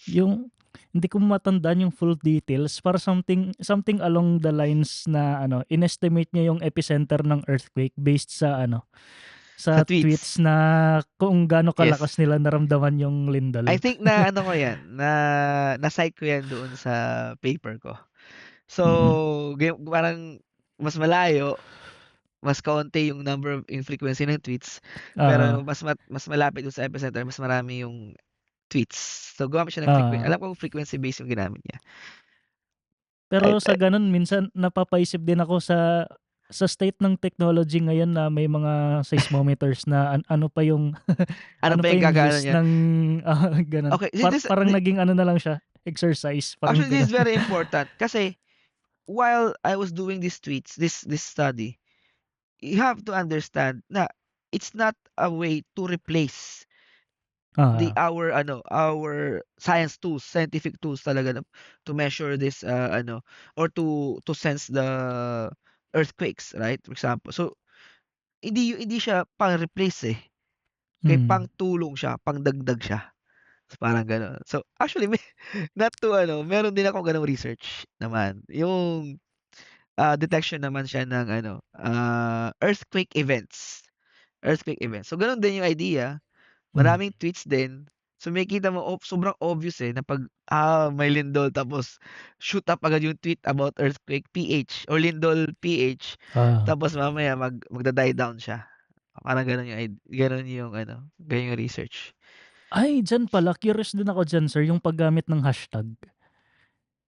yung hindi ko matandaan yung full details, para something something along the lines na ano, inestimate niya yung epicenter ng earthquake based sa ano, Sa sa tweets, tweets na kung gaano kalakas yes. nila naramdaman yung I lindol. think na ano ko yan, na-cite ko yan doon sa paper ko. So, Mm, parang mas malayo, mas kaunti yung number of yung frequency ng tweets, oo, pero mas malapit dun sa epicenter, mas marami yung tweets. So, gumamit siya ng oo. alam ko frequency based yung ginamit niya. Ay Pero sa gano'n minsan napapaisip din ako sa state ng technology ngayon na may mga seismometers na ano pa yung ano ano pa pa yung yung gagaano use niya? ng, gano'n. Okay, this Parang thi naging ano na lang siya, exercise, parang actually, this is gano'n. very important kasi while I was doing these tweets, this study, you have to understand na it's not a way to replace Oo, our science tools, scientific tools talaga na to measure this, ano, or to sense the earthquakes, right? For example. So, hindi siya pang-replace, eh, kaya Hmm. pangtulong siya, pangdagdag siya, parang gano'n. So, actually not to ano, meron din akong gano'ng research naman, yung, detection naman siya ng ano, earthquake events, earthquake events. So, gano'n din yung idea. Hmm. Maraming tweets din. So, makikita mo sobrang obvious, eh, na 'pag, may lindol tapos shoot up agad yung tweet about earthquake PH or lindol PH Ah. tapos mamaya magda-die down siya. Parang gano'n yung gano'n yung ano, gano'n yung research. Ay, diyan pala curious din ako diyan sir, yung paggamit ng hashtag.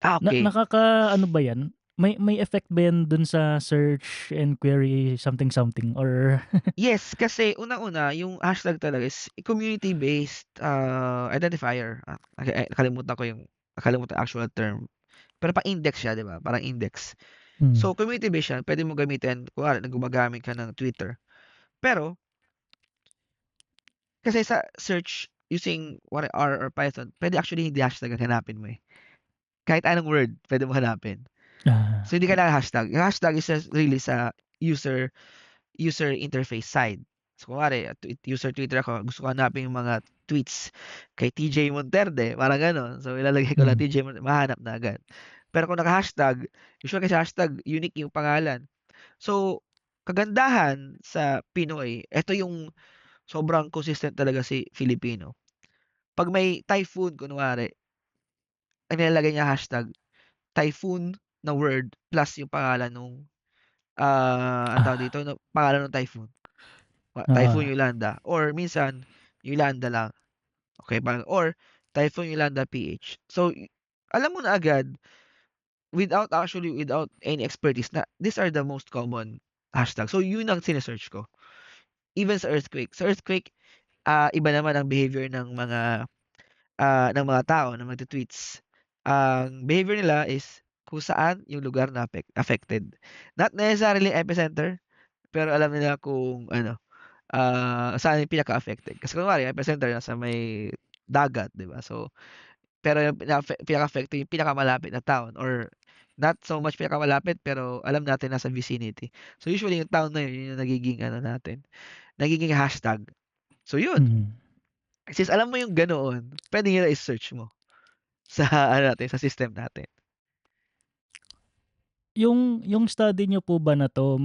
Okey. Nakakaano ba 'yan? May effect ba 'yan dun sa search and query something something or Yes, kasi unang-una yung hashtag talaga is community-based, identifier. Nakalimutan actual term. Pero pa-index siya, 'di ba, parang index. hmm. So, community based siya, puwede mo gamitin kunwari gumagamit ka ng Twitter. Pero kasi sa search using R or Python, puwede actually hindi hashtag ang hanapin mo, eh. Kahit anong word puwede mo hanapin. Ah. So, hindi kailangan hashtag. Yung hashtag is just really sa user user interface side. So, kunwari user Twitter ako, gusto ko hanapin yung mga tweets kay TJ Monterde, parang gano'n. So, ilalagay ko lang Hmm. TJ mahahanap na agad. Pero kung naka-hashtag, usually kasi hashtag unique yung pangalan. So, kagandahan sa Pinoy, eto yung sobrang consistent talaga si Filipino. 'Pag may typhoon kunwari, ang nilalagay niya hashtag, typhoon na word plus yung pangalan nung, anong tawag Ah. dito, pangalan nung typhoon. Oo. Typhoon Yolanda or minsan Yolanda lang, okey or Typhoon Yolanda PH. So, alam mo na agad without any expertise na these are the most common hashtag. So, yun ang sine-search ko. Even sa earthquake. Sa earthquake, iba naman ang behavior ng mga tao na magte-tweets. Ang behavior nila is kung saan yung lugar na affected. Not necessarily epicenter, pero alam nila kung ano, saan yung pinaka-affected. Kasi kunwari epicenter nasa may dagat, 'di ba? So, pero yung pinaka-affected yung pinakamalapit na town or not so much pinakamalapit pero alam natin nasa vicinity. So, usually yung town na yun, yun yung nagiging ano natin, nagiging hashtag. So, yun. Hmm. Since alam mo yung ganoon, puwede nila i-search mo sa ano natin, sa system natin. Yung study niyo po ba na 'to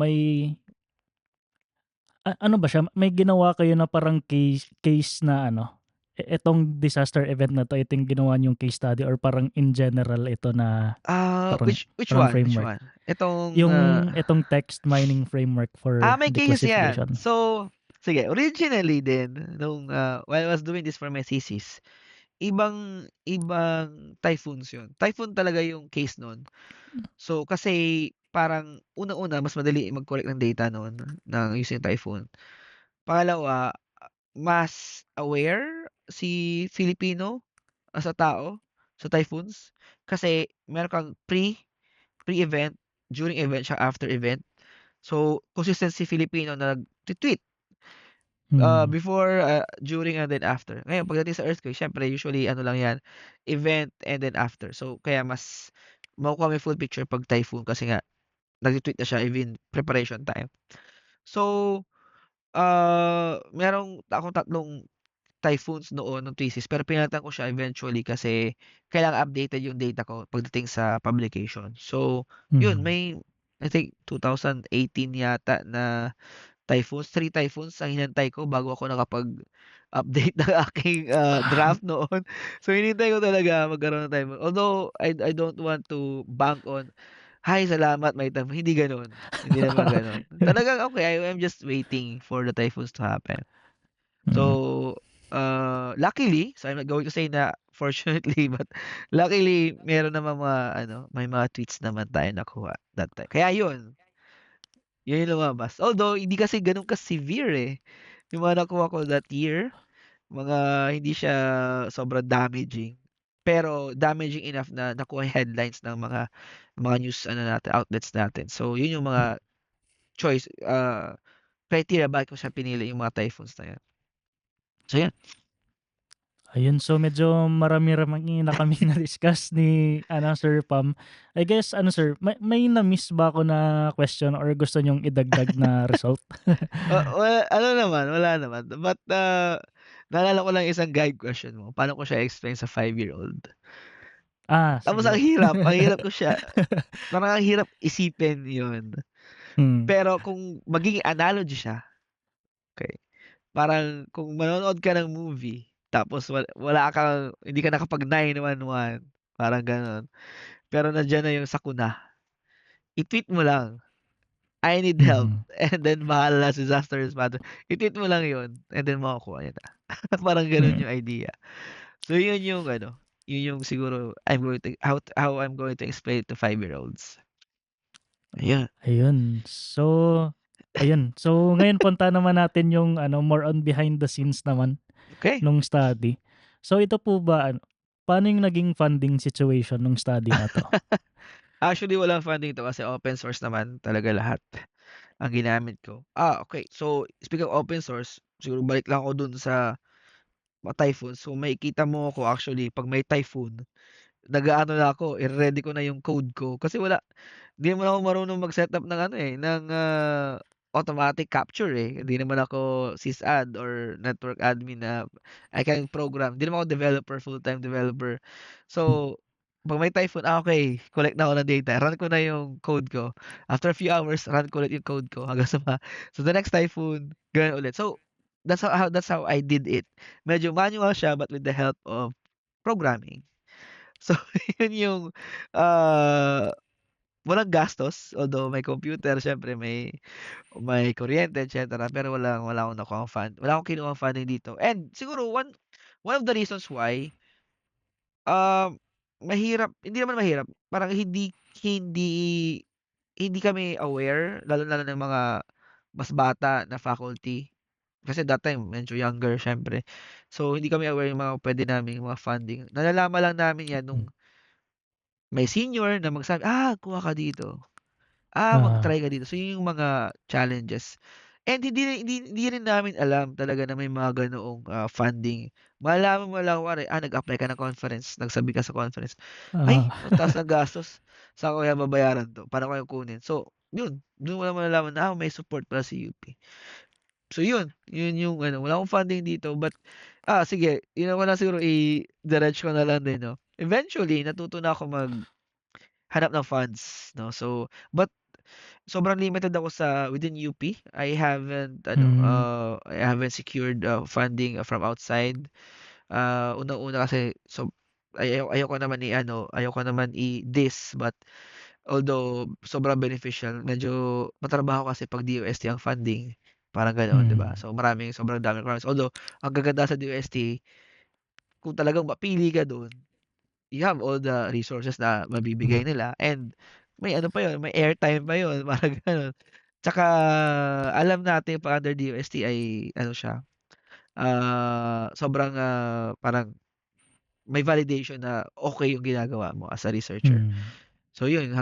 ano ba siya, may ginawa kayo na parang case case na ano, etong disaster event na 'to, ito yung ginawa niyong case study or parang in general ito na parang Which parang one, which framework? one? Itong, Itong text mining framework for may case 'yan. declassification. So, sige originally din nung, while I was doing this for my thesis, ibang ibang typhoons 'yun. Typhoon talaga yung case nun. So, kasi parang unang-una mas madali mag-collect ng data nun ng using typhoon. Pangalawa, mas aware si Filipino as a tao sa typhoons kasi meron kang pre-event, during event, tsaka after event. So, consistent si Filipino na nagti-tweet, Hmm. before, during, and then after. Ngayon pagdating sa earthquake siyempre usually ano lang 'yan, event and then after. So, kaya mas makukuha mo yung full picture 'pag typhoon kasi nga nagti-tweet na siya even preparation time. So, merong akong tatlong typhoons noon nung thesis pero pinalitan ko siya eventually kasi kailangan updated yung data ko pagdating sa publication. So, yun Hmm. may I think 2018 yata na typhoons, 3 typhoons ang hinantay ko bago ako nakapag-update ng aking, draft noon. So, hinintay ko talaga magkaroon ng typhoon. Although I don't want to bank on, "Hay salamat may typhoon." Hindi gano'n, hindi naman gano'n. Talagang okey, I'm just waiting for the typhoons to happen. Mm. So, luckily, so I'm not going to say na fortunately, but luckily meron namang mga ano, may mga tweets naman tayong nakuha that time. Kaya yun yung lumabas. Although hindi kasi gano'n ka-severe, eh. Yung mga nakuha ko that year, mga hindi siya sobrang damaging, pero damaging enough na nakuha yung headlines ng mga news ano natin, outlets natin. So, yun yung mga choice, criteria bakit ko siya pinili yung mga typhoons na yun. So, yun. Ayun, so medyo marami-rami na kami na-discuss ni Sir Pam. I guess sir, may na-miss ba ako na question or gusto niyong idagdag na result? Ano naman, wala naman. But, naalala ko lang isang guide question mo, paano ko siya explain sa 5-year-old. Tapos Sige. ang hirap ko siya parang ang hirap isipin 'yun. Hmm, Pero kung magiging analogy siya, okey, parang kung manonood ka ng movie tapos wala kang hindi ka nakapag 911, parang gano'n, pero nandiyan na yung sakuna, i-tweet mo lang, "I need help," mhm, and then bahala si disaster responder. I-tweet mo lang 'yun and then makukuha niya na. Parang gano'n mm. yung idea. So 'yun yung ano, 'yun yung siguro how I'm going to explain it to 5-year-olds. Ayun, Ayun. Ayun. So, ngayon punta naman natin yung more on behind the scenes naman okey. nung study. So, ito po ba paano yung naging funding situation nung study na 'to? Actually, walang funding 'to kasi open source naman talaga lahat ang ginamit ko. Okey. So, speaking of open source, siguro balik lang ako dun sa mga typhoon. So, makikita mo ako actually 'pag may typhoon, nag-aano na ako, ire-ready ko na yung code ko kasi hindi naman ako marunong mag-setup ng ano, eh, ng, automatic capture, eh. Hindi naman ako sysad or network admin na I can program. Hindi naman ako developer, full-time developer. Hmm, So, 'pag may typhoon, okey, collect na ako ng data, run ko na yung code ko. After a few hours, run ko ulit yung code ko hanggang so the next typhoon, gano'n ulit. So, that's how I did it. Medyo manual siya but with the help of programming. So, yun yung, ah, walang gastos, although may computer siyempre may kuryente et cetera, pero wala akong nakuhang wala akong kinuhang funding dito. And siguro one of the reasons why, mahirap hindi naman mahirap, parang hindi hindi kami aware lalong-lalo na mga mas bata na faculty. Kasi that time medyo younger siyempre. So, hindi kami aware yung mga puwede naming mga funding. Nalalaman lang namin 'yan hmm. nung may senior na magsabi, kuha ka dito." Ah, Mag-try ka dito. So, yun yung mga challenges. And hindi rin namin alam talaga na may mga ganoong, funding. Malalaman mo lang kunwari, nag-apply ka ng conference, nagsabi ka sa conference, "Ay, ah, ang taas ng gastos, saan ko kaya babayaran 'to, paano ko kaya kukunin?" So, yun, dun mo lang malalaman na, may support pala si UP. So yun yung ano, wala akong funding dito but, sige, yun naman lang siguro diretso ko na lang din 'no. Eventually, natuto na ako maghanap ng funds 'no. So, but sobrang limited ako within UP. hmm, I haven't secured, funding from outside. Unang-una kasi ayoko naman i-diss but although sobrang beneficial, medyo matrabaho kasi 'pag DOST ang funding, parang ganoon, 'di ba? hmm, So sobrang daming requirements. Although ang gaganda sa DOST, kung talagang mapili ka dun, you have all the resources na hmm, mabibigay nila and may ano pa yun, may airtime pa yun, parang gano'n. Tsaka alam natin 'pag under DOST ay ano siya, sobrang, parang may validation na okey yung ginagawa mo as a researcher. hmm. So yun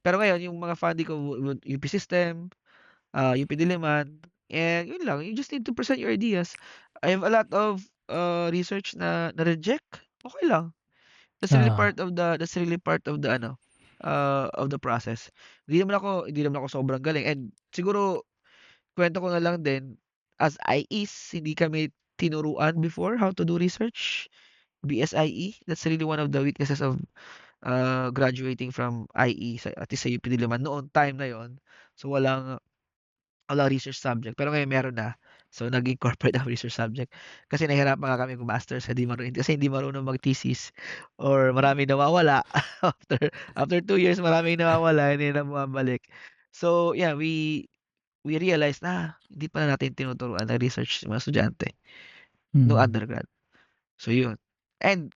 pero ngayon yung mga funding ko UP System, UP Diliman, and yun lang, you just need to present your ideas. I have a lot of, research na na-reject, okey lang. Ah, That's really part of the process. Hindi naman ako sobrang galing and siguro kuwento ko na lang din, as IEs hindi kami tinuruan before how to do research. BSIE, that's really one of the weaknesses of, graduating from IE at least sa UP Diliman noon time na yun. So, walang research subject pero ngayon meron na. So, nag-incorporate ang research subject kasi nahihirapan nga kami mag-masters kasi hindi marunong mag-thesis or maraming nawawala after 2 years maraming nawawala, hindi na bumabalik. So, yeah, we realized na hindi pala natin tinuturuan ng research yung mga estudyante nung hmm. undergrad. So, yun. And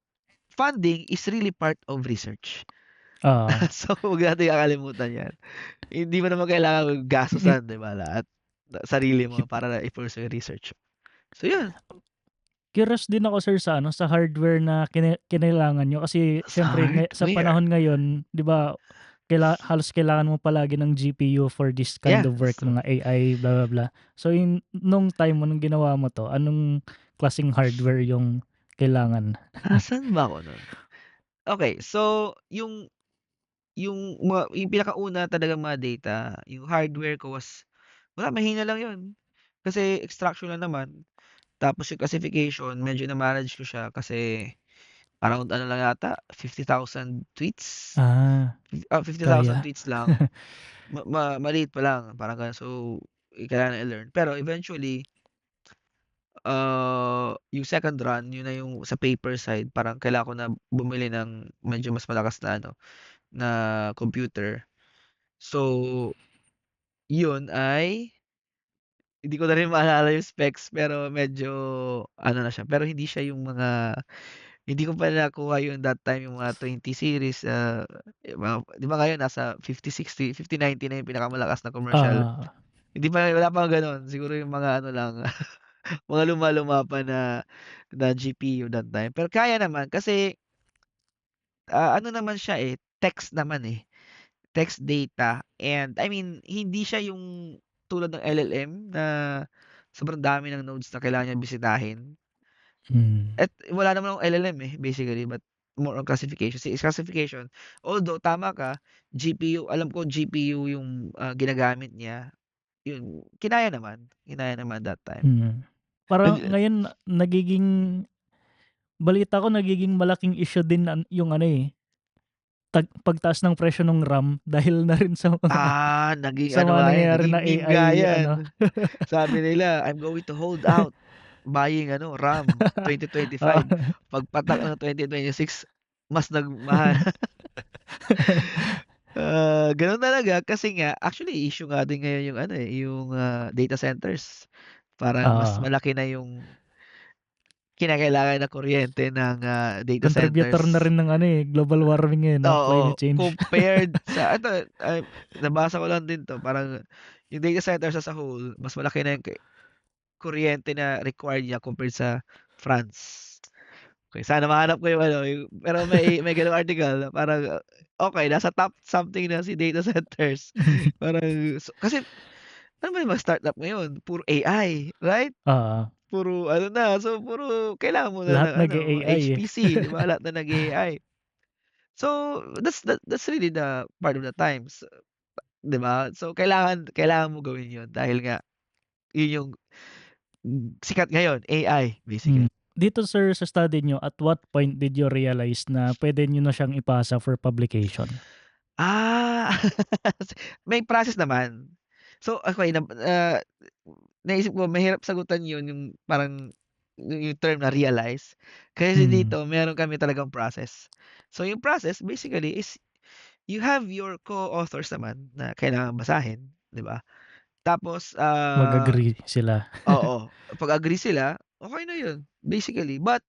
funding is really part of research. Oo. So, huwag nating kakalimutan 'yan. Hindi mo naman kailangang gastusan, 'di ba, lahat sarili mo para i-pursue yung research. So, yun. Curious din ako sir sa hardware na kinailangan niyo kasi Sa siyempre sa hardware. panahon ngayon 'di ba, halos kailangan mo palagi ng GPU for this kind Yeah, of that's work, true. mga AI, blah, blah, blah. So nung time mo nung ginawa mo 'to, anong klaseng hardware yung kailangan. Nasaan ba ako nun? Okay, so yung pinakauna talagang mga data, yung hardware ko was wala, mahina lang yun. Kasi extraction lang naman. Tapos yung classification medyo na-manage ko siya kasi around ano lang yata 50,000 tweets, Ah, 50,000 kaya. tweets lang. Maliit pa lang parang gano'n. So, kailangan i-learn. Pero eventually, yung second run, yun na yung sa paper side, parang kailangan ko na bumili ng medyo mas malakas na ano, na computer. So, yun ay hindi ko na rin maalala yung specs pero medyo ano na siya, pero hindi siya yung mga hindi ko pa nakuha yung that time yung mga 20 series, yung mga 'di ba ngayon nasa 5060, 5090 na yung pinakamalakas na commercial. Oo. Hindi pa wala pang gano'n, siguro yung mga ano lang, mga luma-luma pa na GPU that time. Pero kaya naman kasi, ano naman siya, eh, text naman, eh. Text data and I mean hindi siya yung tulad ng LLM na sobrang dami ng nodes na kailangan niyang bisitahin. Hmm. At wala naman akong LLM, eh, basically but more on classification. Si classification, although tama ka, GPU alam ko GPU yung, ginagamit niya, yun kinaya naman that time. Parang Nag ngayon nagiging balita ko nagiging malaking issue din yung ano, eh, pagtaas ng presyo ng RAM dahil na rin sa mga naging sa ano mga nga yan, nangyayari naging na meme nga AI ano. yan. Sabi nila, "I'm going to hold out buying ano, RAM Oo. 2025." Pagpatak ng 2026 mas nagmahal. Gano'n talaga kasi nga actually issue nga din ngayon yung ano, eh, yung, data centers. Parang mas Oo. malaki na yung kinakailangan na kuryente ng, data Contributor na centers. rin ng ano, eh, global warming ngayon 'no, Oo, climate change. compared sa ito, nabasa ko lang din 'to parang yung data centers as a whole mas malaki na yung kuryente na required niya compared sa France. Okey, sana mahanap ko yung ano, yung pero may gano'ng article na parang, okey nasa top something na si data centers. Parang kasi ano ba yung mga startup ngayon puro AI, right? Oo, Puro ano na, so puro kailangan mo na lahat ng ano, nag-e-AI, eh. HPC, 'di ba? Lahat na nag-a-AI. So, that's really the part of the times, 'di ba? So, kailangan mo gawin 'yun dahil nga 'yun yung, sikat ngayon, AI Hmm. basically. Dito sir sa study niyo, at what point did you realize na puwede niyo na siyang ipasa for publication? Ah, may process naman. So, okey naisip ko mahirap sagutan 'yun yung parang yung term na realize. Kasi Hmm, dito meron kami talagang process. So, yung process basically is you have your co-authors naman na kailangang basahin, 'di ba? Tapos, mag-agree sila. oo, 'pag agree sila, okey na 'yun basically. But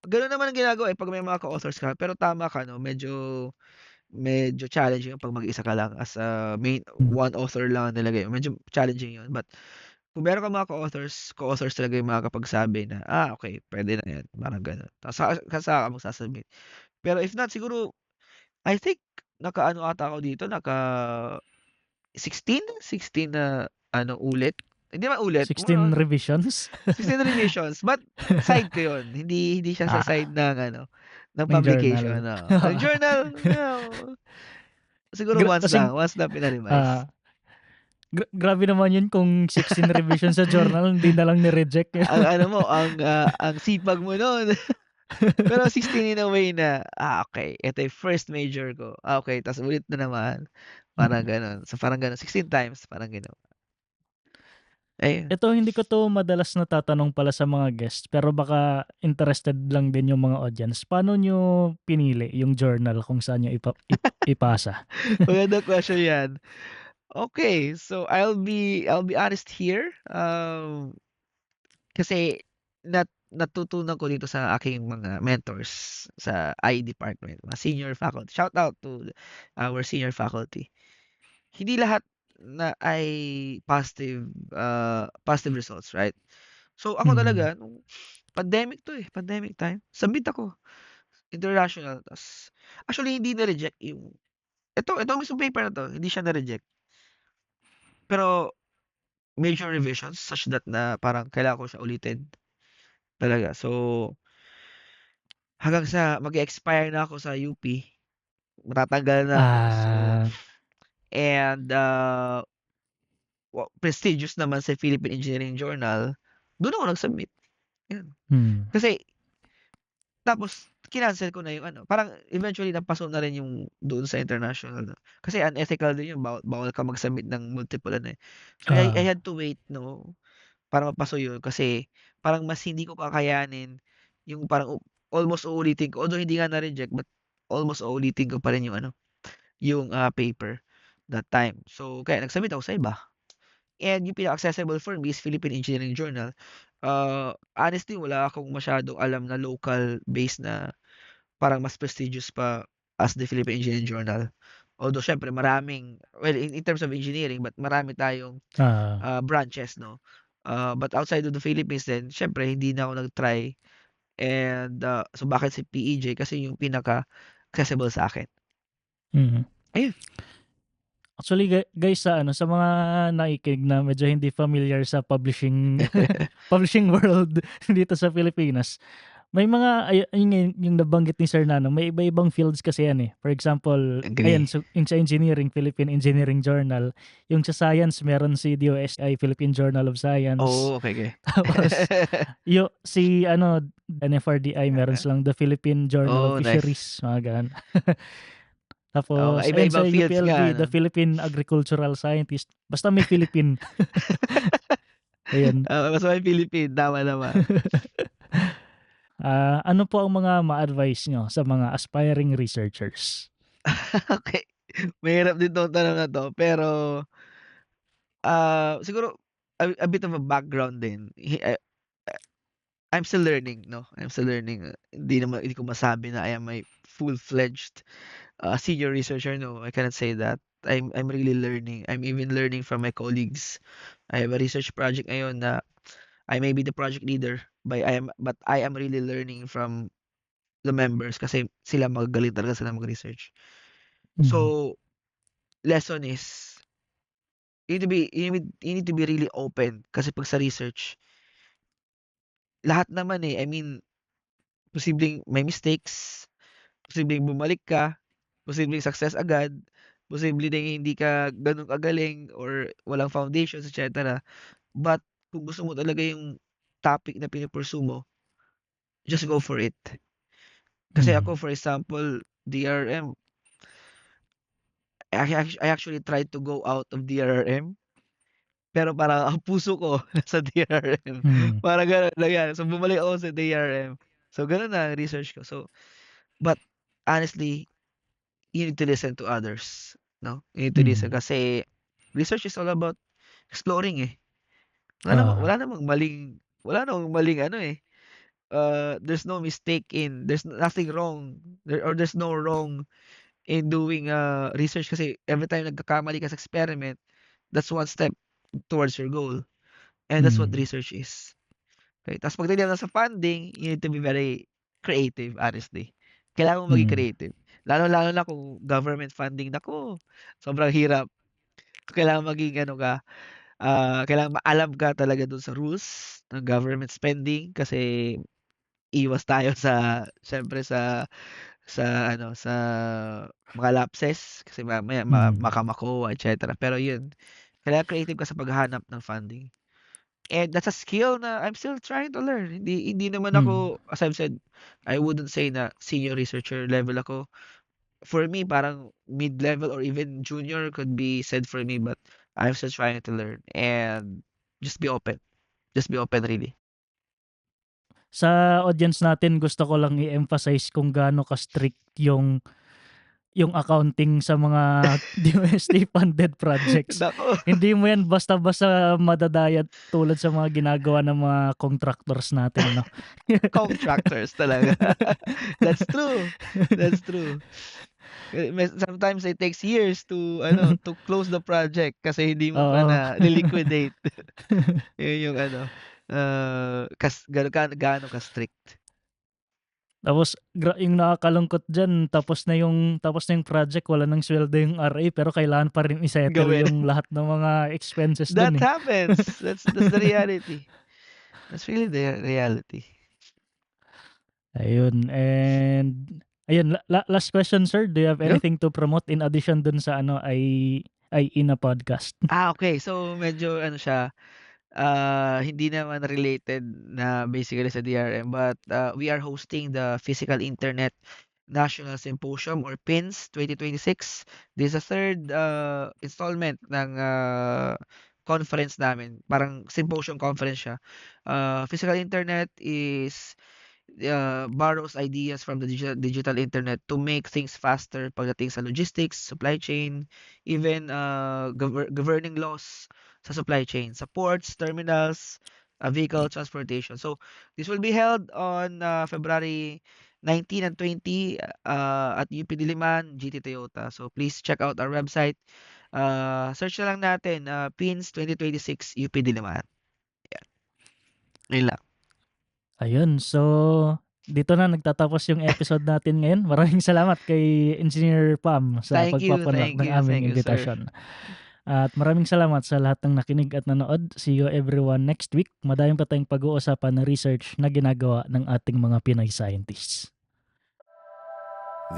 gano'n naman ang ginagawa, eh, 'pag may mga co-authors ka. Pero tama ka 'no, medyo challenging 'pag mag-isa ka lang as a main Hmm, one author lang ang nilagay mo, medyo challenging 'yun. But kung meron kang mga co-authors talaga yung makakapagsabi na, okey puwede na 'yan, parang gano'n. Tapos saka ka magsa-submit. Pero if not siguro, I think naka-ano ata ako dito, naka 16 na ano ulit, hindi naman ulit, more 16 on revisions? 16 revisions, but side ko 'yun, hindi siya sa Ah, side ng ano, ng ng publication, journal. oo. Nag-journal, siguro once Kasing lang, once lang pina-revise. ah, grabe naman 'yun kung 16 revisions sa journal hindi na lang ni-reject. Ang ano mo, ang sipag mo nun. Pero 16 in a way na, okey, ito yung first major ko, okey ta's ulit na naman, parang gano'n. So, parang gano'n, 16 times parang gano'n. Ayun. Ito hindi ko 'to madalas natatanong pala sa mga guests, pero baka interested lang din yung mga audience. Paano niyo pinili yung journal kung saan niyo ipasa? Magandang question 'yan. Okay, so I'll be honest here, kasi natutunan ko dito sa aking mga mentors sa IE department, mga senior faculty. Shout out to our senior faculty. Hindi lahat na ay positive results, right? So, ako Hmm, talaga nung pandemic time, submit ako, international ta's actually hindi na-reject yung itong mismong paper na 'to, hindi siya na-reject. Pero major revisions such that na parang kailangan ko siya ulitin talaga. So, hanggang sa mag-e-expire na ako sa UP, matatanggal na ako. So, Ah, and, prestigious naman sa Philippine Engineering Journal, dun ako nag-submit, 'yun. hmm, Kasi tapos kinancel ko na yung ano, parang eventually napaso na rin yung doon sa international 'no. Kasi unethical din yun, bawal bawal ka mag-submit ng multiple ano, eh. So, I ah, had to wait 'no, para mapaso yun kasi parang mas hindi ko kakayanin yung parang almost uulitin ko, although hindi nga na-reject but almost uulitin ko pa rin yung ano, yung, paper that time. So, kaya nag-submit ako sa iba. And yung pinaka-accessible for me is Philippine Engineering Journal. Honestly wala akong masyadong alam na local based na parang mas prestigious pa as the Philippine Engineering Journal. Although siyempre maraming well in terms of engineering but marami tayong, ah, branches 'no. But outside of the Philippines din siyempre hindi na ako nag-try and, so bakit si PEJ kasi yung pinaka-accessible sa'kin. mm. Ayun. Actually guys sa ano, sa mga nakikinig na medyo hindi familiar sa publishing publishing world dito sa Pilipinas, may mga ayun nga yung nabanggit ni Sir na ano, may iba-ibang fields kasi yan, eh. For example, ayan Agree. so yung sa engineering, Philippine Engineering Journal, yung sa science meron si DOSI, Philippine Journal of Science, Oo, okey, tapos si ano, NFRDI meron okey. silang the Philippine Journal of Oh, nice. Fisheries, mga gano'n. Oo nga, Tapos ayun sa iba-ibang fields nga UPLB, ano. the Philippine Agricultural Scientist, basta may Philippine, ayun. Oo, basta may Philippine, tama naman. Ano po ang mga ma-advice niyo sa mga aspiring researchers? Okey, mahirap din 'tong tanong na 'to, pero, siguro a bit of a background din. I'm still learning 'no, I'm still learning. Hindi ko masabi na I am a full-fledged, senior researcher, no, I cannot say that. I'm really learning. I'm even learning from my colleagues. I have a research project ngayon na I may be the project leader, but I am really learning from the members kasi sila magagaling talaga sila mag-research. Mhm, So, lesson is you need to be really open kasi 'pag sa research, lahat naman, eh, I mean, posibleng may mistakes, posibleng bumalik ka, posibleng success agad, posible ding hindi ka gano'n kagaling or walang foundations et cetera. But kung gusto mo talaga yung topic na pinu-pursue mo, just go for it. Kasi mhm, ako for example, DRM, I actually tried to go out of DRRM, pero parang ang puso ko nasa DRRM, hmm, parang gano'n nangyari. So, bumalik ako sa DRM. So, gano'n na ang research ko. So, but honestly, you need to listen to others, 'no? You need to listen mhm, kasi research is all about exploring, eh. oo, Wala namang maling ano, eh, there's no mistake there's nothing wrong there's no wrong in doing, research kasi every time nagkakamali ka sa experiment, that's one step towards your goal, and that's what hmm, research is. Okay, ta's pagdating naman sa funding, you need to be very creative, honestly. Kailangan mong maging hmm, creative, lalong-lalo na kung government funding, naku, sobrang hirap. Kailangan maging ano ka, kailangan maalam ka talaga dun sa rules ng government spending kasi iwas tayo sa siyempre sa ano, sa mga lapses kasi mamaya hmm, baka makuha et cetera. Pero yun, kailangan creative ka sa paghahanap ng funding. And that's a skill na I'm still trying to learn. Hindi naman hmm. ako, as I've said, I wouldn't say na senior researcher level ako. For me, parang mid-level or even junior could be said for me, but I'm still trying to learn and just be open. Just be open really. Sa audience natin gusto ko lang i-emphasize kung gaano ka-strict yung accounting sa mga DOST funded projects. Naku, Hindi mo yan basta-basta madadaya tulad sa mga ginagawa ng mga contractors natin 'no. contractors talaga. That's true. That's true. Sometimes it takes years to ano, to close the project kasi hindi mo pa Oo. na liquidate. Yun yung ano, gaano ka-strict. Tapos yung nakakalungkot diyan tapos na yung project wala ng sweldo yung RA pero kailangan pa rin i-settle Gawin. yung lahat ng mga expenses That dun, eh. happens. That's the reality. That's really the reality. Ayun, and ayun, last question, sir. Do you have Go. anything to promote in addition dun sa ano ay Ina podcast? Okay. So medyo ano siya, hindi naman related na basically sa DRM, but we are hosting the Physical Internet National Symposium or PINS 2026. This is the third installment ng conference namin. Parang symposium conference siya. Physical Internet is borrows ideas from the digital internet to make things faster pagdating sa logistics, supply chain, even governing laws sa supply chain, sa ports, terminals, vehicle transportation. So this will be held on February 19 and 20 at UP Diliman, GT Toyota. So please check out our website. Search na lang natin PINS 2026 UP Diliman. Yan. Yun lang. Ayun, so dito na nagtatapos yung episode natin ngayon. Maraming salamat kay Engineer Pam sa Thank you, pagpapanlak thank ng you, aming thank you, sir. imbitasyon. At maraming salamat sa lahat ng nakinig at nanood. See you everyone next week. Madaming pa tayong pag-uusapan na research na ginagawa ng ating mga Pinay scientists.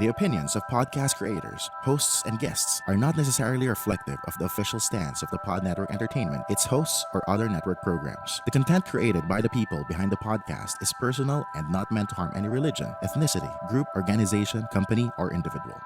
The opinions of podcast creators, hosts, and guests are not necessarily reflective of the official stance of the Pod Network Entertainment, its hosts, or other network programs. The content created by the people behind the podcast is personal and not meant to harm any religion, ethnicity, group, organization, company, or individual.